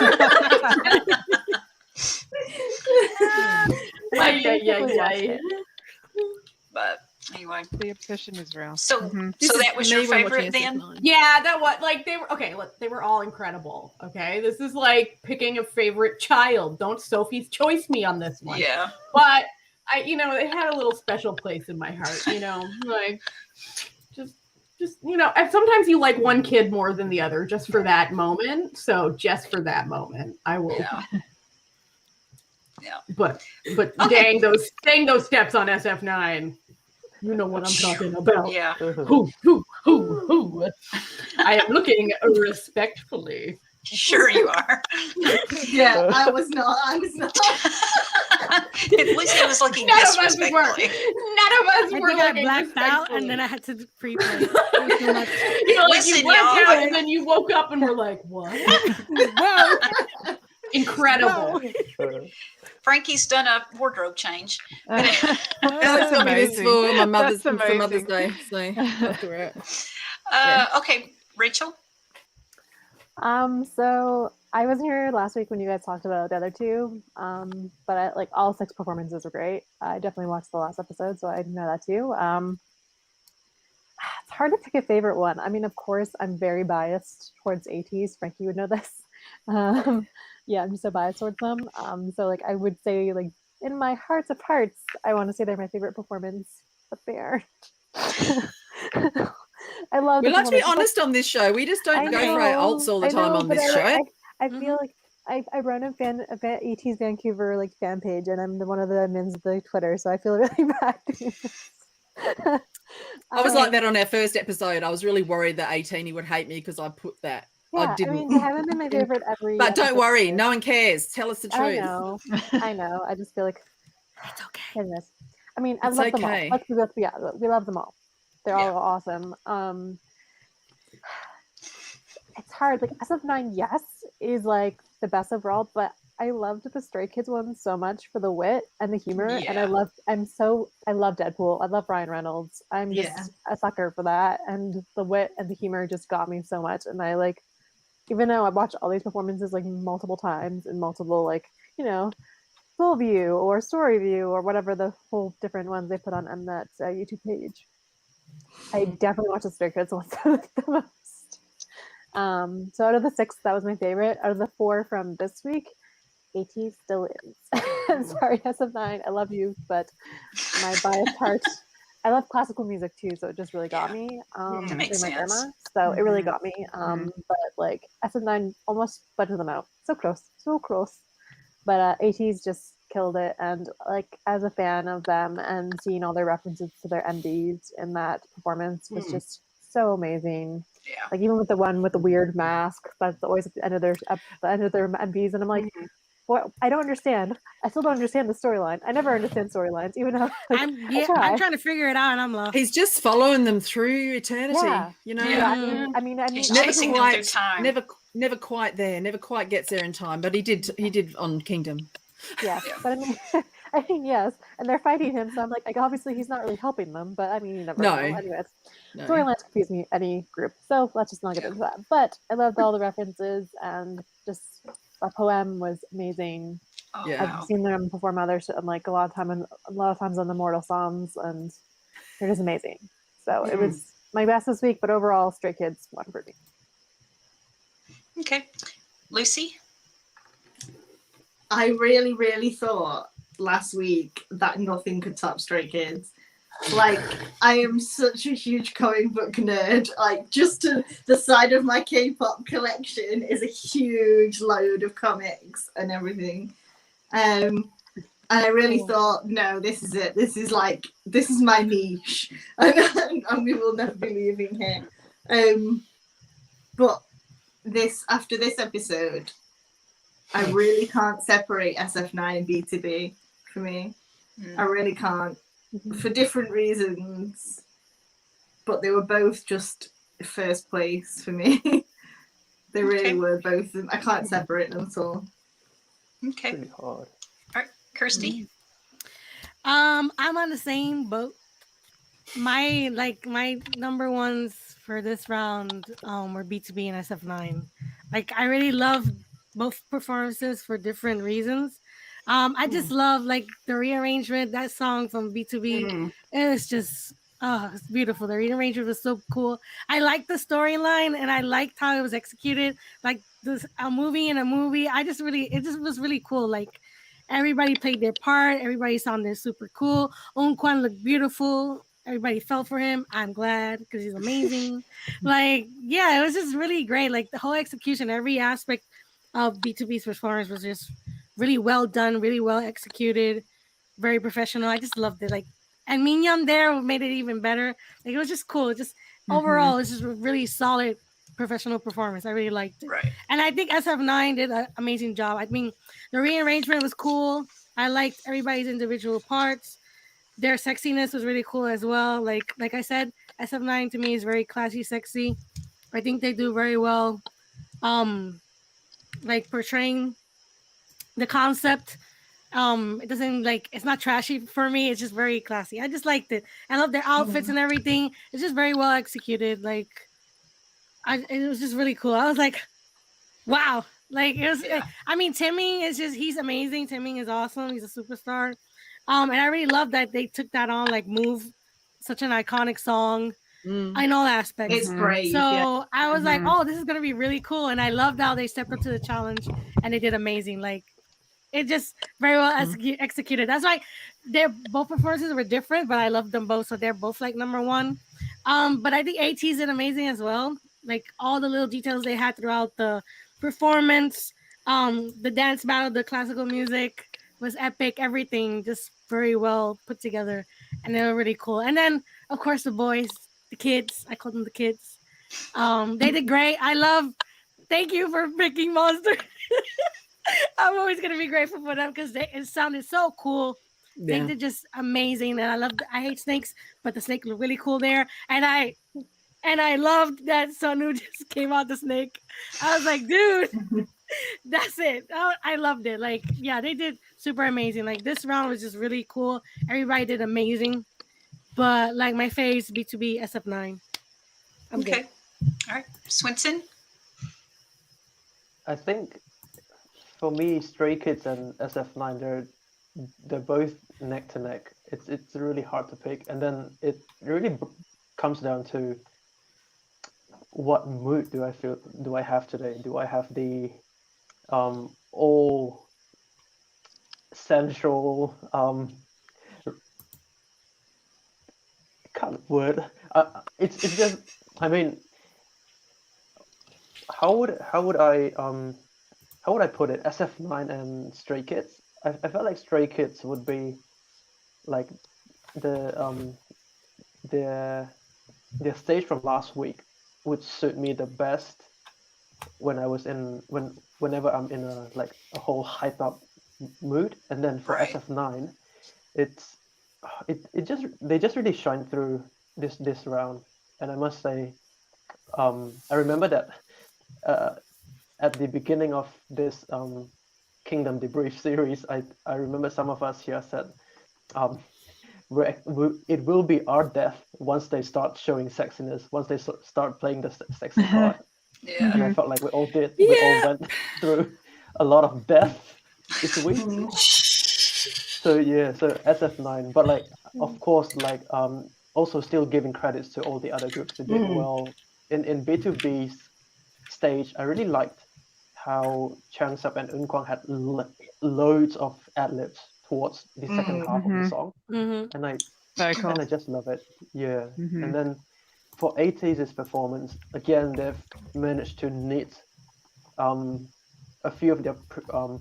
But anyway, the obsession is real. So that was your favorite then? Yeah, that was like they were okay. Look, they were all incredible. Okay, this is like picking a favorite child. Don't Sophie's Choice me on this one. Yeah, but it had a little special place in my heart. Like just just, you know, and sometimes you like one kid more than the other just for that moment. So just for that moment, I will. Yeah. But Okay. dang those steps on SF9. You know what I'm talking about. Yeah. Who. I am looking respectfully. Sure you are. Yeah, I was not. If Lucy was looking None of us were. disrespectfully. None of us I were think I looking blacked out and then I had to pre-play. It was too much. You know, like Listen, you blacked y'all. out and then you woke up and were like, what? Whoa. Incredible. Frankie's done a wardrobe change. Alex That's got me this amazing. for my mother's That's for Mother's amazing. Day, so I'll have to wear it. Okay, Rachel. So I wasn't here last week when you guys talked about the other two. But I like all 6 performances were great. I definitely watched the last episode, so I know that too. It's hard to pick a favorite one. I mean, of course, I'm very biased towards ATs. Frankie would know this. Yeah, I'm just so biased towards them. So like I would say, like, in my hearts of hearts, I want to say they're my favorite performance, but they aren't. I love. We the like to be performance. honest on this show. We just don't I go for our know, alts all the I time know, on but this show. I feel like I run a ET's Vancouver like fan page, and I'm one of the admins of the Twitter, so I feel really bad. I was like that on our first episode. I was really worried that 18 would hate me because I put that. Yeah, I didn't. mean, they haven't been my favorite every. But don't episode. worry, no one cares. Tell us the truth. I know. I just feel like It's okay. goodness. I mean, I It's love them okay. all. We love them all. They're all awesome. It's hard. Like SF9, yes, is like the best overall, but I loved the Stray Kids one so much for the wit and the humor, and I love Deadpool. I love Ryan Reynolds. I'm just a sucker for that, and the wit and the humor just got me so much. And I like, even though I watched all these performances like multiple times and multiple like, you know, full view or story view or whatever the whole different ones they put on that YouTube page, I definitely watched the Stray Kids one the most. So out of the 6, that was my favorite. Out of the 4 from this week, AT still is. I'm sorry, SF9, I love you, but my biased heart. I love classical music too, so it just really got me. That makes my sense. grandma, so it really got me. But like SF9 almost budgeted them out. So close. But AT's just killed it, and like as a fan of them and seeing all their references to their MDs in that performance was just so amazing. Yeah. Like even with the one with the weird mask that's always at the end of their MVs, and I'm like, what? I don't understand. I still don't understand the storyline. I never understand storylines, even though I'm trying to figure it out, and I'm lost. He's just following them through eternity. Yeah. You know, Yeah. I mean, He's never chasing them through quite, time. never quite there. Never quite gets there in time, but he did on Kingdom. Yeah. But I mean, yes, and they're fighting him, so I'm like obviously he's not really helping them, but I mean, you never know. Anyways, storylines confuse me any group, so let's just not get into that. But I loved all the references, and just a poem was amazing. Oh, Yeah. I've seen them perform others, and like a lot of times on the Mortal Psalms, and they're just amazing. So it was my best this week, but overall, Stray Kids won for me. Okay, Lucy. I really, really thought last week that nothing could top Stray Kids. Like, I am such a huge comic book nerd. Like, just to the side of my K-pop collection is a huge load of comics and everything. And I really thought, no, this is it. This is my niche, and we will never be leaving here. But after this episode, I really can't separate SF9 and B2B for me. I really can't, for different reasons. But they were both just first place for me. They really were both of them. I can't separate them at all. Okay. Pretty hard. All right, Kirstie. I'm on the same boat. My number ones for this round were B2B and SF9. Like I really love both performances for different reasons. I just love like the rearrangement. That song from B2B, it's just it's beautiful. The rearrangement was so cool. I liked the storyline, and I liked how it was executed. Like a movie in a movie. It just was really cool. Like everybody played their part. Everybody sounded super cool. Eunkwang looked beautiful. everybody fell for him. I'm glad because he's amazing. Like, yeah, it was just really great. Like the whole execution, every aspect of B2B's performance was just really well done, really well executed, very professional. I just loved it. Like, and Mignon there made it even better. Like, it was just cool. Just overall, it's just a really solid professional performance. I really liked it. Right. And I think SF9 did an amazing job. I mean, the rearrangement was cool. I liked everybody's individual parts. Their sexiness was really cool as well. Like I said, SF9 to me is very classy, sexy. I think they do very well, like portraying the concept. It doesn't like it's not trashy for me. It's just very classy. I just liked it. I love their outfits and everything. It's just very well executed. Like, it was just really cool. I was like, wow. Like it was. I mean, Timming is just—he's amazing. Timming is awesome. He's a superstar. And I really love that they took that on, like Move, such an iconic song. In all aspects. It's brave. So I was like, oh, this is gonna be really cool. And I loved how they stepped up to the challenge and they did amazing. Like, it just very well executed. That's why their both performances were different, but I loved them both. So they're both like number one. But I think AT's did amazing as well. Like all the little details they had throughout the performance, the dance battle, the classical music was epic. Everything just very well put together, and they were really cool. And then of course the boys, the kids. I call them the kids. They did great. Thank you for picking Monster. I'm always gonna be grateful for them because it sounded so cool. They did just amazing, and I hate snakes, but the snake looked really cool there. And I loved that Sonu just came out the snake. I was like, dude, that's it. I loved it. Like, yeah, they did super amazing. Like this round was just really cool. Everybody did amazing. But like my faves, B2B, SF9. I'm good. All right, Swenson. I think for me, Stray Kids and SF9, they're both neck to neck. It's really hard to pick, and then it really comes down to what mood do I have today? Do I have the all sensual can't word. It's just, I mean, how would I put it? SF9 and Stray Kids. I felt like Stray Kids would be like the stage from last week would suit me the best whenever I'm in a whole hype up mood. And then for SF9, they just really shine through this round. And I must say, I remember that at the beginning of this Kingdom Debrief series, I remember some of us here said, it will be our death once they start showing sexiness, once they start playing the sexy part. Yeah. And I felt like we all did. Yeah. We all went through a lot of death this week. So SF9, but like, of course, like also still giving credits to all the other groups who did well. In B2B's stage, I really liked how Changsub and Eunkwang had loads of ad-libs towards the second half of the song. And I just love it. Yeah. And then for ATEEZ's performance, again, they've managed to knit a few of their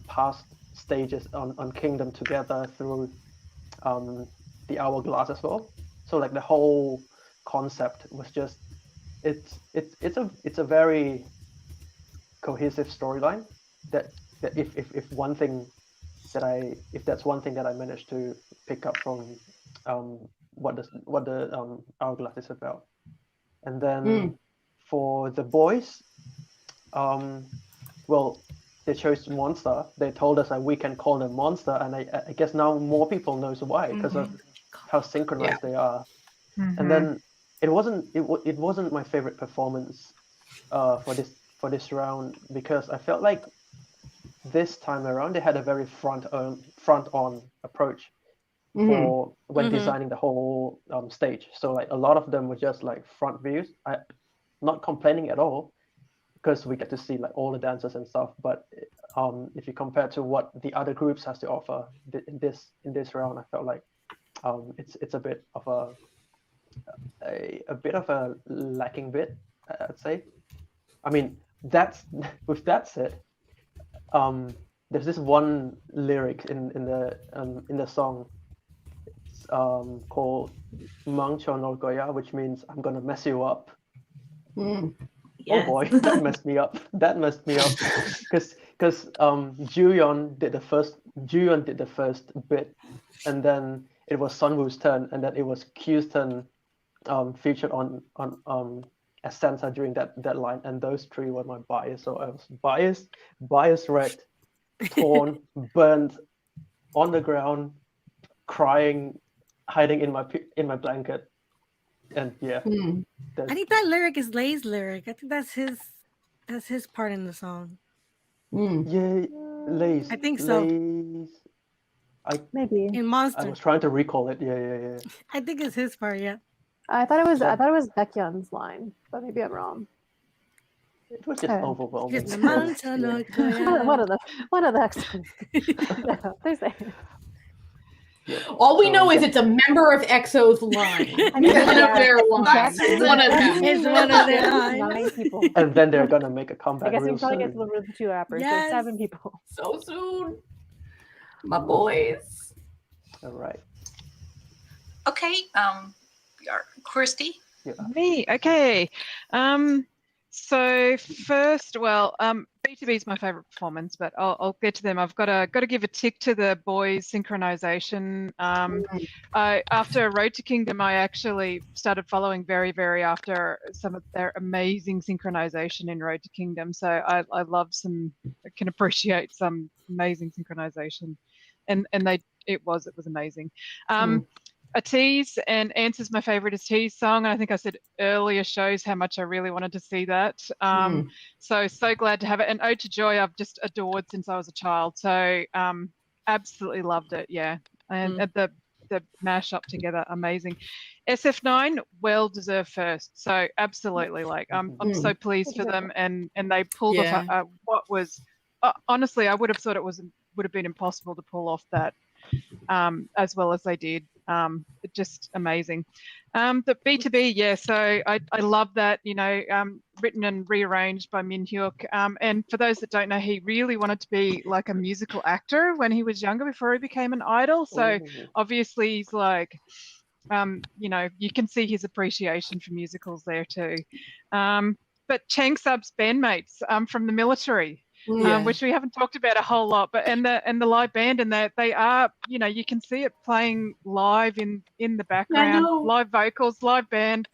past stages on Kingdom together through the Hourglass as well. So like the whole concept was just it's a very cohesive storyline that if that's one thing that I managed to pick up from what the Hourglass is about. And then for the boys, well, they chose Monster. They told us that we can call them Monster, and I guess now more people knows why, because of how synchronized they are. And then it wasn't my favorite performance for this round, because I felt like this time around they had a very front on approach for when designing the whole stage. So like a lot of them were just like front views. I not complaining at all, because we get to see like all the dancers and stuff. But if you compare to what the other groups has to offer in this round, I felt like it's a bit of a bit of a lacking bit, I'd say. I mean, that's with that said, there's this one lyric in the song. It's called "Mangcho no Goya," which means "I'm gonna mess you up." Mm. Oh boy, that messed me up. That messed me up because Juyeon did the first bit, and then it was Sunwoo's turn, and then it was Q's turn, featured on as Santa during that line, and those three were my bias. So I was bias wrecked, torn, burned, on the ground, crying, hiding in my blanket, and yeah. Mm. I think that lyric is Lay's lyric. I think that's his part in the song. Mm. Yeah, Lace. I think so. Lace, Maybe. In I Monster. was trying to recall it. Yeah. I think it's his part, yeah. I thought it was Baekhyun's line, but maybe I'm wrong. It was just Okay. overwhelming. Just One of the excellent. No, there's a- All we know is it's a member of EXO's line. I mean, One of their lines. That's One of them. It's one of their lines. 9 people. And then they're gonna make a I comeback guess we real can probably get soon. to the 2 rappers. Yes. So 7 people. So soon. My boys. All right. Okay, Kirstie. Me, okay. So first, well, B2B is my favorite performance, but I'll get to them. I've got to give a tick to the boys' synchronization. After Road to Kingdom, I actually started following very after some of their amazing synchronization in Road to Kingdom. So I can appreciate some amazing synchronization, and it was amazing. A tease, and Answer's my favorite is Tease song. And I think I said earlier shows how much I really wanted to see that. So glad to have it. And Ode to Joy, I've just adored since I was a child. So absolutely loved it. Yeah. And the mashup together, amazing. SF9, well deserved first. So absolutely, like I'm so pleased for them, and they pulled off what was honestly, I would have thought it would have been impossible to pull off that as well as they did. Just amazing. The B2B, yeah, so I love that, written and rearranged by Min Hyuk. And for those that don't know, he really wanted to be like a musical actor when he was younger before he became an idol. So obviously he's like, you can see his appreciation for musicals there too. But Chang Sub's bandmates from the military, which we haven't talked about a whole lot, but and the live band, and that they are, you can see it playing live in the background, live vocals, live band.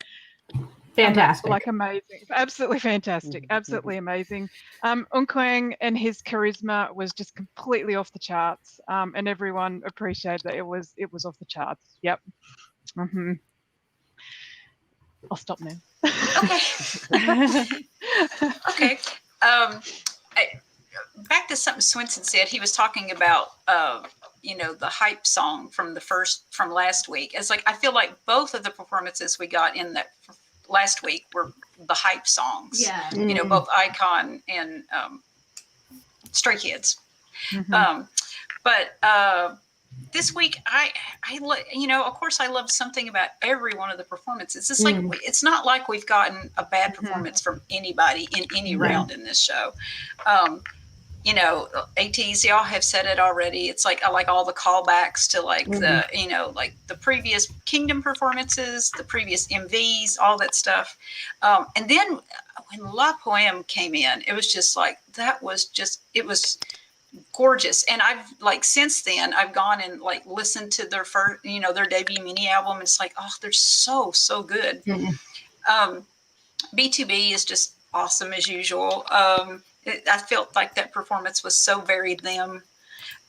Fantastic. Like amazing. Absolutely fantastic. Absolutely amazing. Unkwang and his charisma was just completely off the charts. And everyone appreciated that it was off the charts. Yep. I'll stop now. Okay. Back to something Swenson said. He was talking about the hype song from last week. It's like I feel like both of the performances we got in that last week were the hype songs. Yeah. Both Icon and Stray Kids. But this week, of course, I loved something about every one of the performances. It's like it's not like we've gotten a bad performance from anybody in any round in this show. ATs, y'all have said it already. It's like I like all the callbacks to like the previous Kingdom performances, the previous MVs, all that stuff. And then when La Poeme came in, it was just like it was gorgeous. And I've since then I've gone and listened to their first, their debut mini album. It's like, oh, they're so good. B2B is just awesome as usual. I felt like that performance was so very them.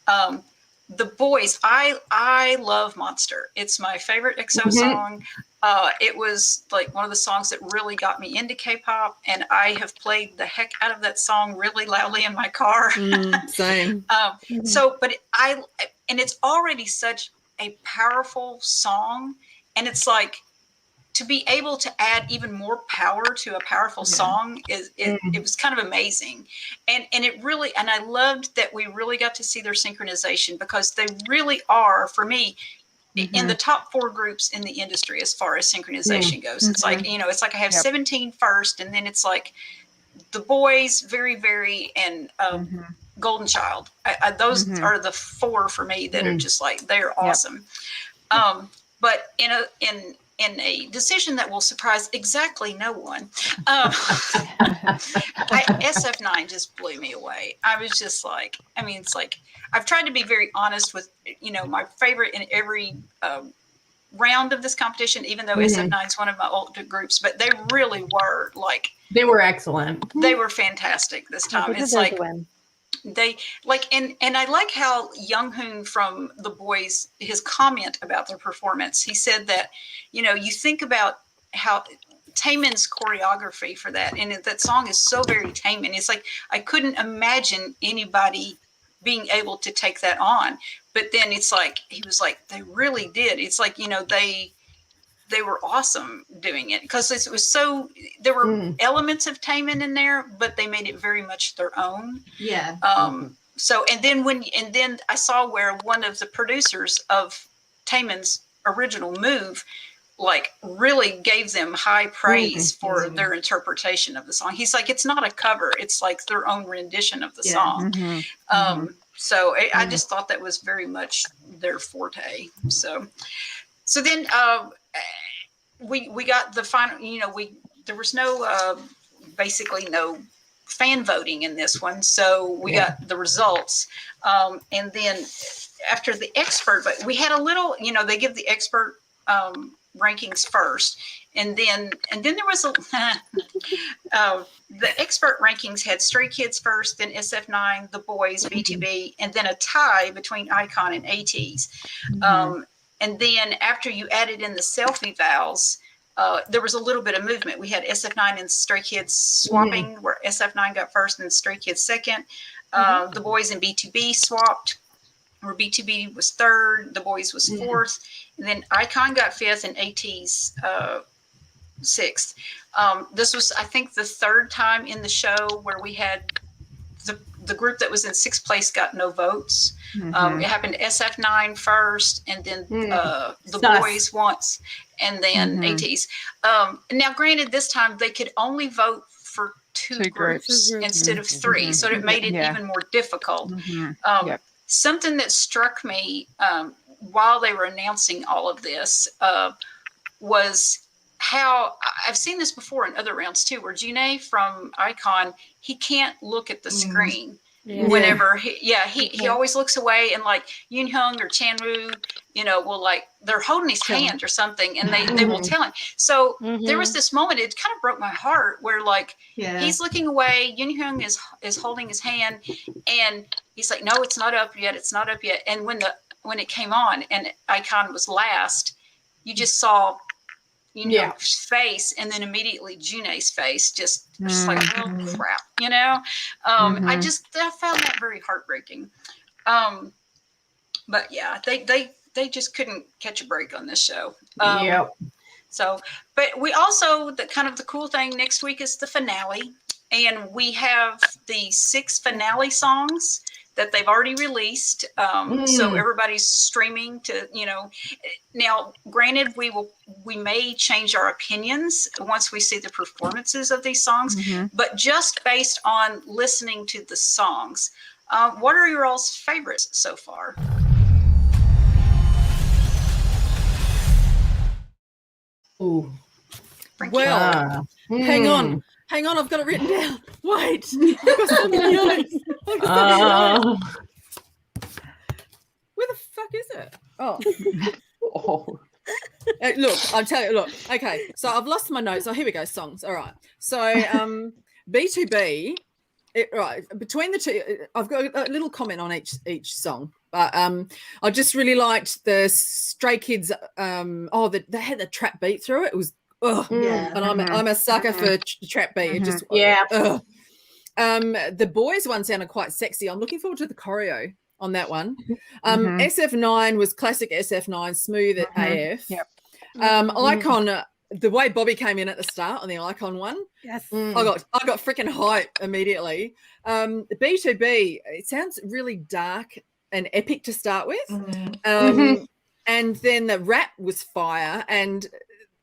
The boys, I love Monster. It's my favorite EXO song. It was like one of the songs that really got me into K-pop, and I have played the heck out of that song really loudly in my car. Same. And it's already such a powerful song, and it's like to be able to add even more power to a powerful song it was kind of amazing. And it really, and I loved that we really got to see their synchronization, because they really are, for me, in the top 4 groups in the industry as far as synchronization goes. It's like, you know, it's like I have 17 first, and then it's like the boys, Very Very, and Golden Child. Those are the 4 for me that are just like, they're awesome. But in a decision that will surprise exactly no one, SF9 just blew me away. I was just like, I mean, it's like, I've tried to be very honest with, you know, my favorite in every round of this competition, even though SF9 is one of my older groups, but they really were like, they were excellent. They were fantastic this time. It's like, they like, and I like how Young-hoon from the boys, his comment about their performance, he said that, you know, you think about how Taemin's choreography for that, and that song is so very Taemin. It's like, I couldn't imagine anybody being able to take that on. But then it's like, he was like, they really did. It's like, you know, they were awesome doing it, because it was so, there were elements of Taemin in there, but they made it very much their own. Yeah. So, and then I saw where one of the producers of Taemin's original move, like, really gave them high praise for their interpretation of the song. He's like, it's not a cover, it's like their own rendition of the song. So I just thought that was very much their forte. So then we got the final, you know, there was no, basically no fan voting in this one. So we got the results. And then after the expert, but we had a little, you know, they give the expert rankings first. And then there was the expert rankings had Stray Kids first, then SF9, the boys, B2B, and then a tie between Icon and ATEEZ. And then after you added in the self-evals, there was a little bit of movement. We had SF9 and Stray Kids swapping, where SF9 got first and Stray Kids second. The boys and B2B swapped, where B2B was third, the boys was fourth. And then Icon got fifth and ATEEZ sixth. This was, I think, the third time in the show where we had the group that was in sixth place got no votes. It happened to SF9 first, and then the boys once, and then ATEEZ. Now, granted, this time they could only vote for two groups instead of 3, so it made it even more difficult. Something that struck me while they were announcing all of this was how I've seen this before in other rounds too, where Janae from Icon, he can't look at the screen whenever he always looks away, and like Yoon-hyung or Chan-woo, you know, will, like, they're holding his hand or something, and they will tell him. So there was this moment, it kind of broke my heart, where like he's looking away, Yoon-hyung is holding his hand, and he's like, no, it's not up yet, it's not up yet. And when it came on and Icon was last, you just saw face, and then immediately June's face, just like, oh crap, you know. I found that very heartbreaking. But yeah, they just couldn't catch a break on this show. So, but we also, the cool thing next week is the finale, and we have the 6 finale songs that they've already released. So everybody's streaming to, you know. Now, granted, we may change our opinions once we see the performances of these songs, but just based on listening to the songs, what are your all's favorites so far? Ooh. Well, hang on, I've got it written down. Wait, I've got something else. Where the fuck is it? Oh. Look, I'm telling you, look, okay, so I've lost my notes. Oh, here we go, songs. All right. So B2B, right, between the two, I've got a little comment on each song. But I just really liked the Stray Kids. They had the trap beat through it. It was and I'm a sucker for trap beat. It just the boys one sounded quite sexy. I'm looking forward to the choreo on that one. SF9 was classic SF9, smooth at AF. Icon, the way Bobby came in at the start on the Icon one, I got freaking hype immediately. B2B, it sounds really dark and epic to start with. and then the rap was fire, and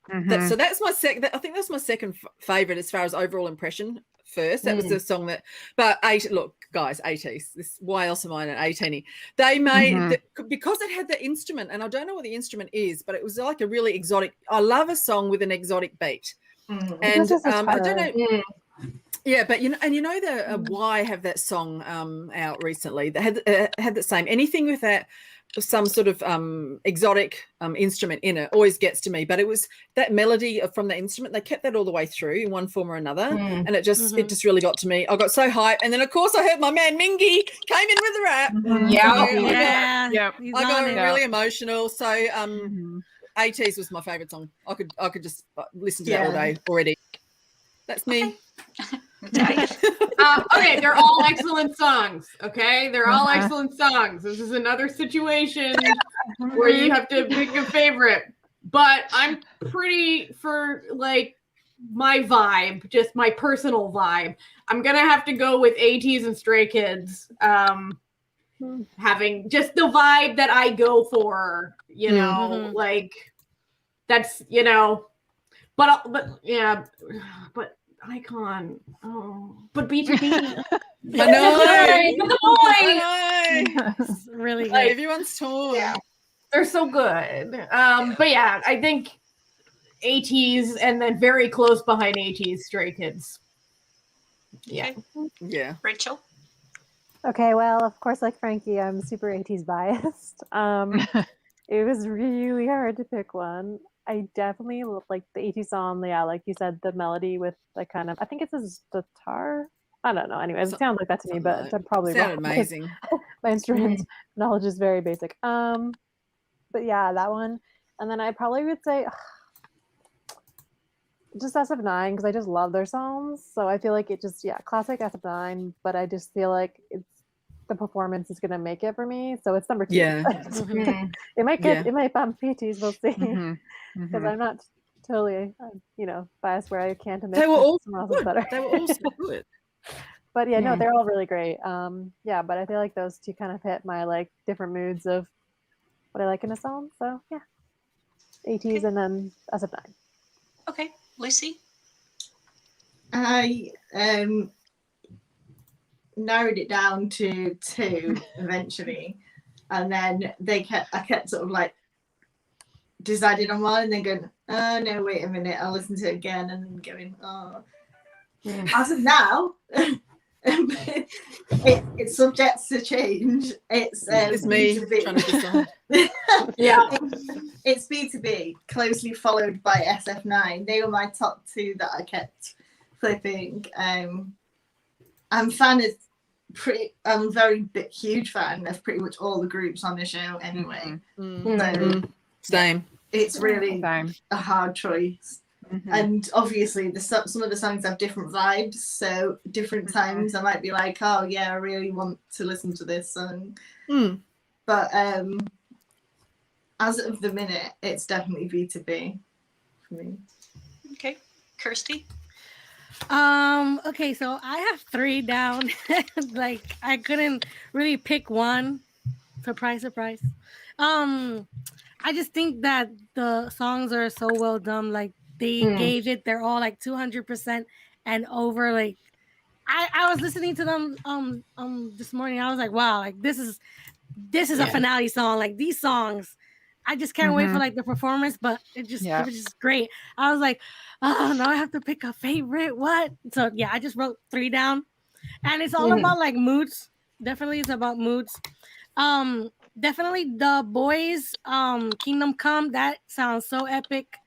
so that's my second. I think that's my second favorite as far as overall impression. First, that was the song that. But look, guys, 80s. This, why else am I an 18-y? They made because it had the instrument, and I don't know what the instrument is, but it was like a really exotic. I love a song with an exotic beat, and I don't know. Yeah, but the why have that song out recently? They had the same anything with that. Some sort of exotic instrument in it always gets to me, but it was that melody from the instrument. They kept that all the way through in one form or another, and it just really got to me. I got so hyped, and then of course I heard my man Mingy came in with the rap. I got really emotional. So 80s was my favorite song. I could just listen to that all day already. That's me. Okay, they're all excellent songs. Okay, they're all excellent songs. This is another situation where you have to pick a favorite. But I'm pretty for like my vibe, just my personal vibe. I'm gonna have to go with ATEEZ and Stray Kids. Having just the vibe that I go for, like that's but Icon. Oh, but B2B. I know. It's really good. Like, everyone's torn. Yeah, they're so good. But yeah, I think ATEEZ, and then very close behind ATEEZ, Stray Kids. Yeah. Yeah. Rachel? Okay, well, of course, like Frankie, I'm super ATEEZ biased. It was really hard to pick one. I definitely like the ATEEZ song. Yeah, like you said, the melody with like kind of, I think it's a guitar. I don't know. Anyways, it sounds like that to me, but I'm probably sounded wrong. amazing. My instrument knowledge is very basic. But yeah, that one. And then I probably would say just SF9 because I just love their songs. So I feel like it just classic SF9. But I just feel like the performance is gonna make it for me. So it's number 2. Yeah. It might bump PTs. We'll see. Because I'm not totally, biased where I can't admit they were all someone else good. is better. They were all so good. But yeah, no, they're all really great. But I feel like those two kind of hit my like different moods of what I like in a song. So yeah, ATEEZ and then SF9. Okay, Lucy. I narrowed it down to 2 eventually, and then I kept sort of like decided on one and then going, oh no, wait a minute, I'll listen to it again, and then going, as of now, it's subject to change. It's me B2B. trying to decide. It's B2B, closely followed by SF9. They were my top 2 that I kept flipping. I'm a very huge fan of pretty much all the groups on the show anyway. So Same. it's really a hard choice. And obviously some of the songs have different vibes, so different times I might be like, oh yeah, I really want to listen to this song. But as of the minute, it's definitely B2B for me. Okay, Kirstie. Okay, so I have 3 down. Like I couldn't really pick one. Surprise. I just think that the songs are so well done. Like they gave it, they're all like 200% and over. Like I was listening to them this morning. I was like, wow, like this is a finale song. Like these songs, I just can't wait for like the performance, but it was just great. I was like, oh, now I have to pick a favorite. What? So yeah, I just wrote 3 down, and it's all about like moods. Definitely, it's about moods. Definitely the boys, Kingdom Come. That sounds so epic,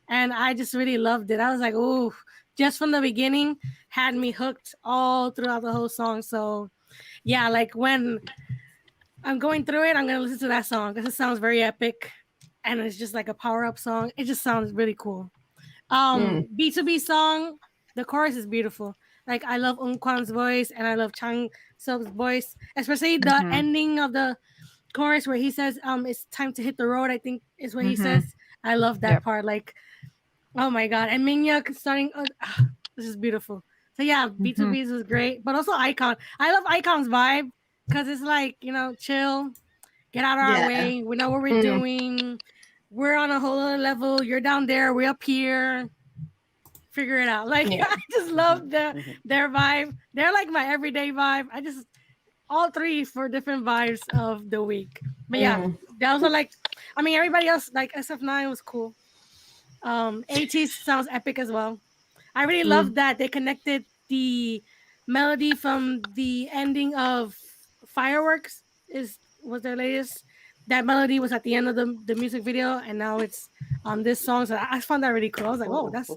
and I just really loved it. I was like, ooh, just from the beginning, had me hooked all throughout the whole song. So yeah, like when I'm going through it, I'm gonna listen to that song because it sounds very epic, and it's just like a power-up song. It just sounds really cool. B2B song, the chorus is beautiful. Like I love Eunkwang's voice and I love Chang Seok's voice, especially the ending of the chorus where he says, "It's time to hit the road." I think is what he says. I love that part. Like, oh my god! And Minhyuk starting. This is beautiful. So yeah, B2B's was great, but also Icon. I love Icon's vibe because it's like chill. Get out of our Yeah. way. We know what we're doing. We're on a whole other level. You're down there. We're up here. Figure it out. Like I just love their vibe. They're like my everyday vibe. All three for different vibes of the week. But yeah, they also like. I mean, everybody else like SF9 was cool. AT sounds epic as well. I really love that they connected the melody from the ending of Fireworks was their latest. That melody was at the end of the music video, and now it's on this song. So I found that really cool. I was like, "Oh, that's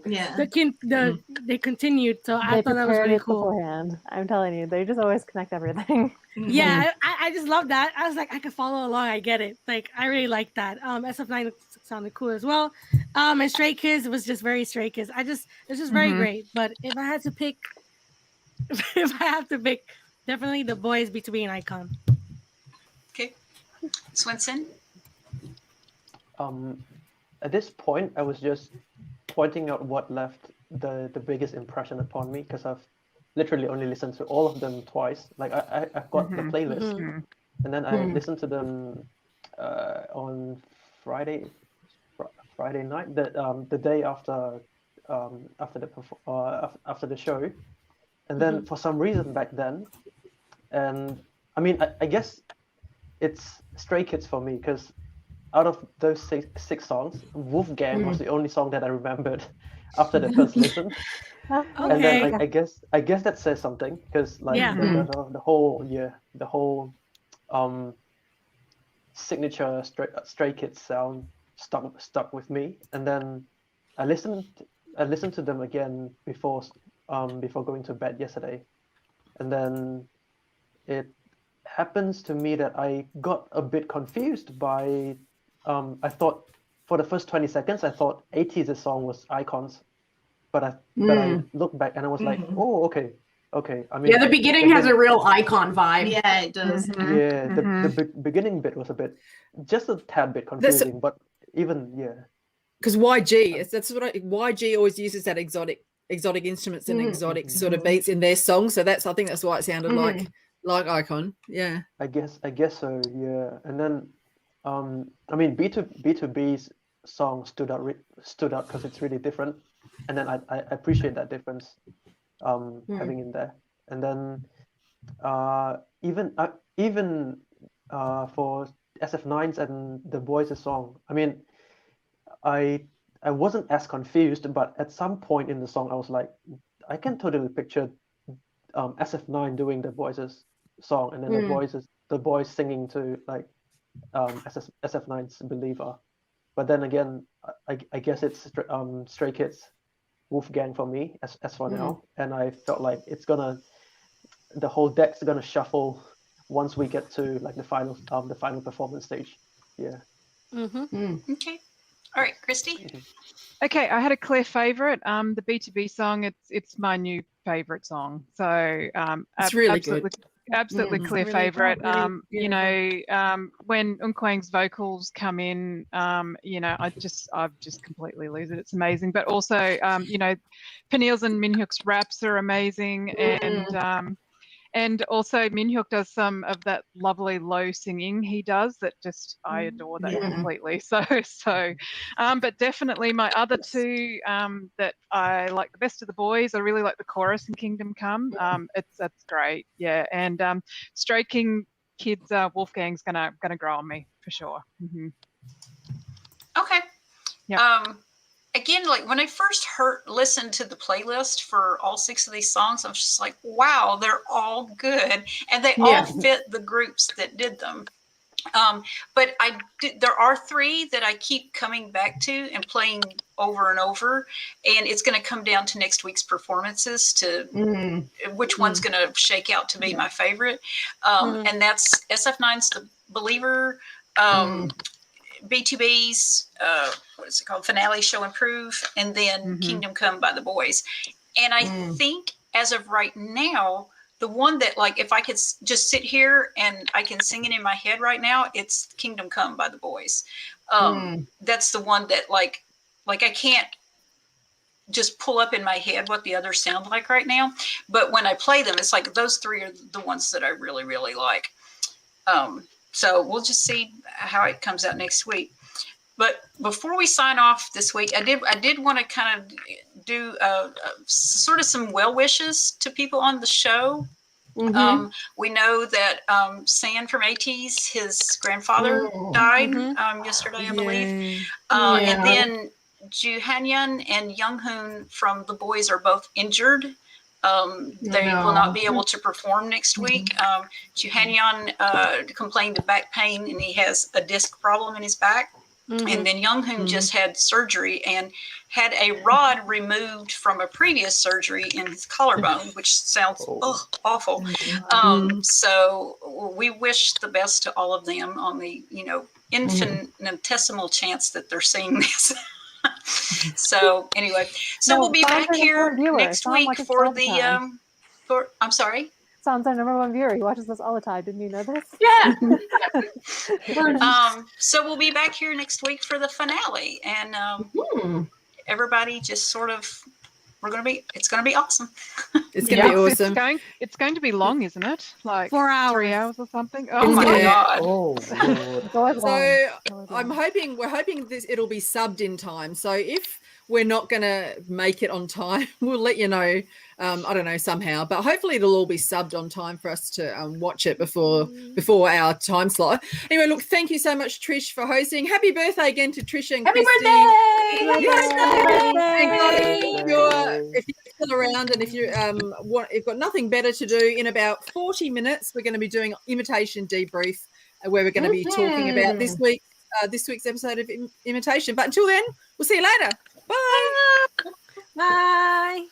they continued." So I thought that was really cool. Beforehand. I'm telling you, they just always connect everything. Yeah, I just love that. I was like, I could follow along. I get it. Like, I really like that. SF9 sounded cool as well. And Stray Kids was just very Stray Kids. It's just very great. But if I had to pick, definitely the boys B2B and Icon. Okay. Swenson? At this point, I was just pointing out what left the biggest impression upon me, because I've literally only listened to all of them twice. Like I've got the playlist, and then I listened to them on Friday night, the day after the show, and then for some reason back then, and I mean I guess it's Stray Kids for me, because out of those six songs, Wolfgang was the only song that I remembered after the first listen. And then I guess that says something, because like the whole signature Stray Kids sound stuck with me. And then I listened to them again before going to bed yesterday, and then it happens to me that I got a bit confused by I thought for the first 20 seconds I thought 80s song was Icons, but I looked back and I was like, oh, okay. I mean, the beginning has a real Icon vibe. Yeah, it does. Yeah, the beginning bit was just a tad bit confusing, but even because YG, that's what YG always uses, that exotic instruments and exotic sort of beats in their songs. So I think that's why it sounded like Icon. Yeah, I guess so. Yeah, and then I mean B2B's song stood out because it's really different, and then I appreciate that difference having in there. And then even for SF9's and the Boys' song, I mean I wasn't as confused, but at some point in the song I was like, I can totally picture SF9 doing the Boys' song, and then the boys singing to like SF9's Believer. But then again, I guess it's Stray Kids, Wolfgang for me as for now, and I felt like the whole deck's gonna shuffle once we get to like the final performance stage. Yeah. Okay. All right, Kirstie. Okay, I had a clear favorite. The B2B song. It's my new favorite song. So it's really absolutely good. Absolutely clear really favorite. really You know, when Unkwang's vocals come in, you know, I just completely lose it. It's amazing. But also, you know, Peniel's and Minhyuk's raps are amazing, and also Minhyuk does some of that lovely low singing he does that just I adore that completely. So but definitely my other two that I like the best of the boys. I really like the chorus in Kingdom Come. That's great. Yeah, and Stray Kids Wolfgang's gonna grow on me for sure. Okay. Yeah. Again, like when I first listened to the playlist for all 6 of these songs, I was just like, wow, they're all good. And they all fit the groups that did them. But there are 3 that I keep coming back to and playing over and over. And it's going to come down to next week's performances to which one's going to shake out to be my favorite. And that's SF9's The Believer, B2B's what is it called, Finale Show and Prove, and then Kingdom Come by the Boys. And I think as of right now, the one that, like, if I could just sit here and I can sing it in my head right now, it's Kingdom Come by the Boys. That's the one that like I can't just pull up in my head what the others sound like right now, but when I play them, it's like those 3 are the ones that I really, really like. So we'll just see how it comes out next week. But before we sign off this week, I did want to kind of do sort of some well wishes to people on the show. We know that San from AT's, his grandfather died yesterday, I believe. And then Juhanyan and Younghoon from The Boys are both injured. They will not be able to perform next week. Juhanyan complained of back pain, and he has a disc problem in his back. And then Younghoon just had surgery and had a rod removed from a previous surgery in his collarbone, which sounds awful. So we wish the best to all of them on the, infinitesimal chance that they're seeing this. So anyway, we'll be back here next week for the I'm sorry. Son's our #1 viewer. He watches us all the time. Didn't you know this? Yeah. So we'll be back here next week for the finale, and everybody just sort of, it's gonna be awesome. It's gonna be awesome. It's going to be long, isn't it? Like 4 hours. 3 hours or something. Oh Oh my my god. God. Oh, Lord. So we're hoping it'll be subbed in time. So if we're not going to make it on time, we'll let you know. I don't know, somehow, but hopefully it'll all be subbed on time for us to watch it before our time slot. Anyway, look, thank you so much, Trish, for hosting. Happy birthday again to Trish and Happy Kirstie. birthday! If you're still around, and if you've got nothing better to do, in about 40 minutes, we're going to be doing Imitation Debrief, where we're going to be talking about this week's episode of Imitation. But until then, we'll see you later. Bye. Bye.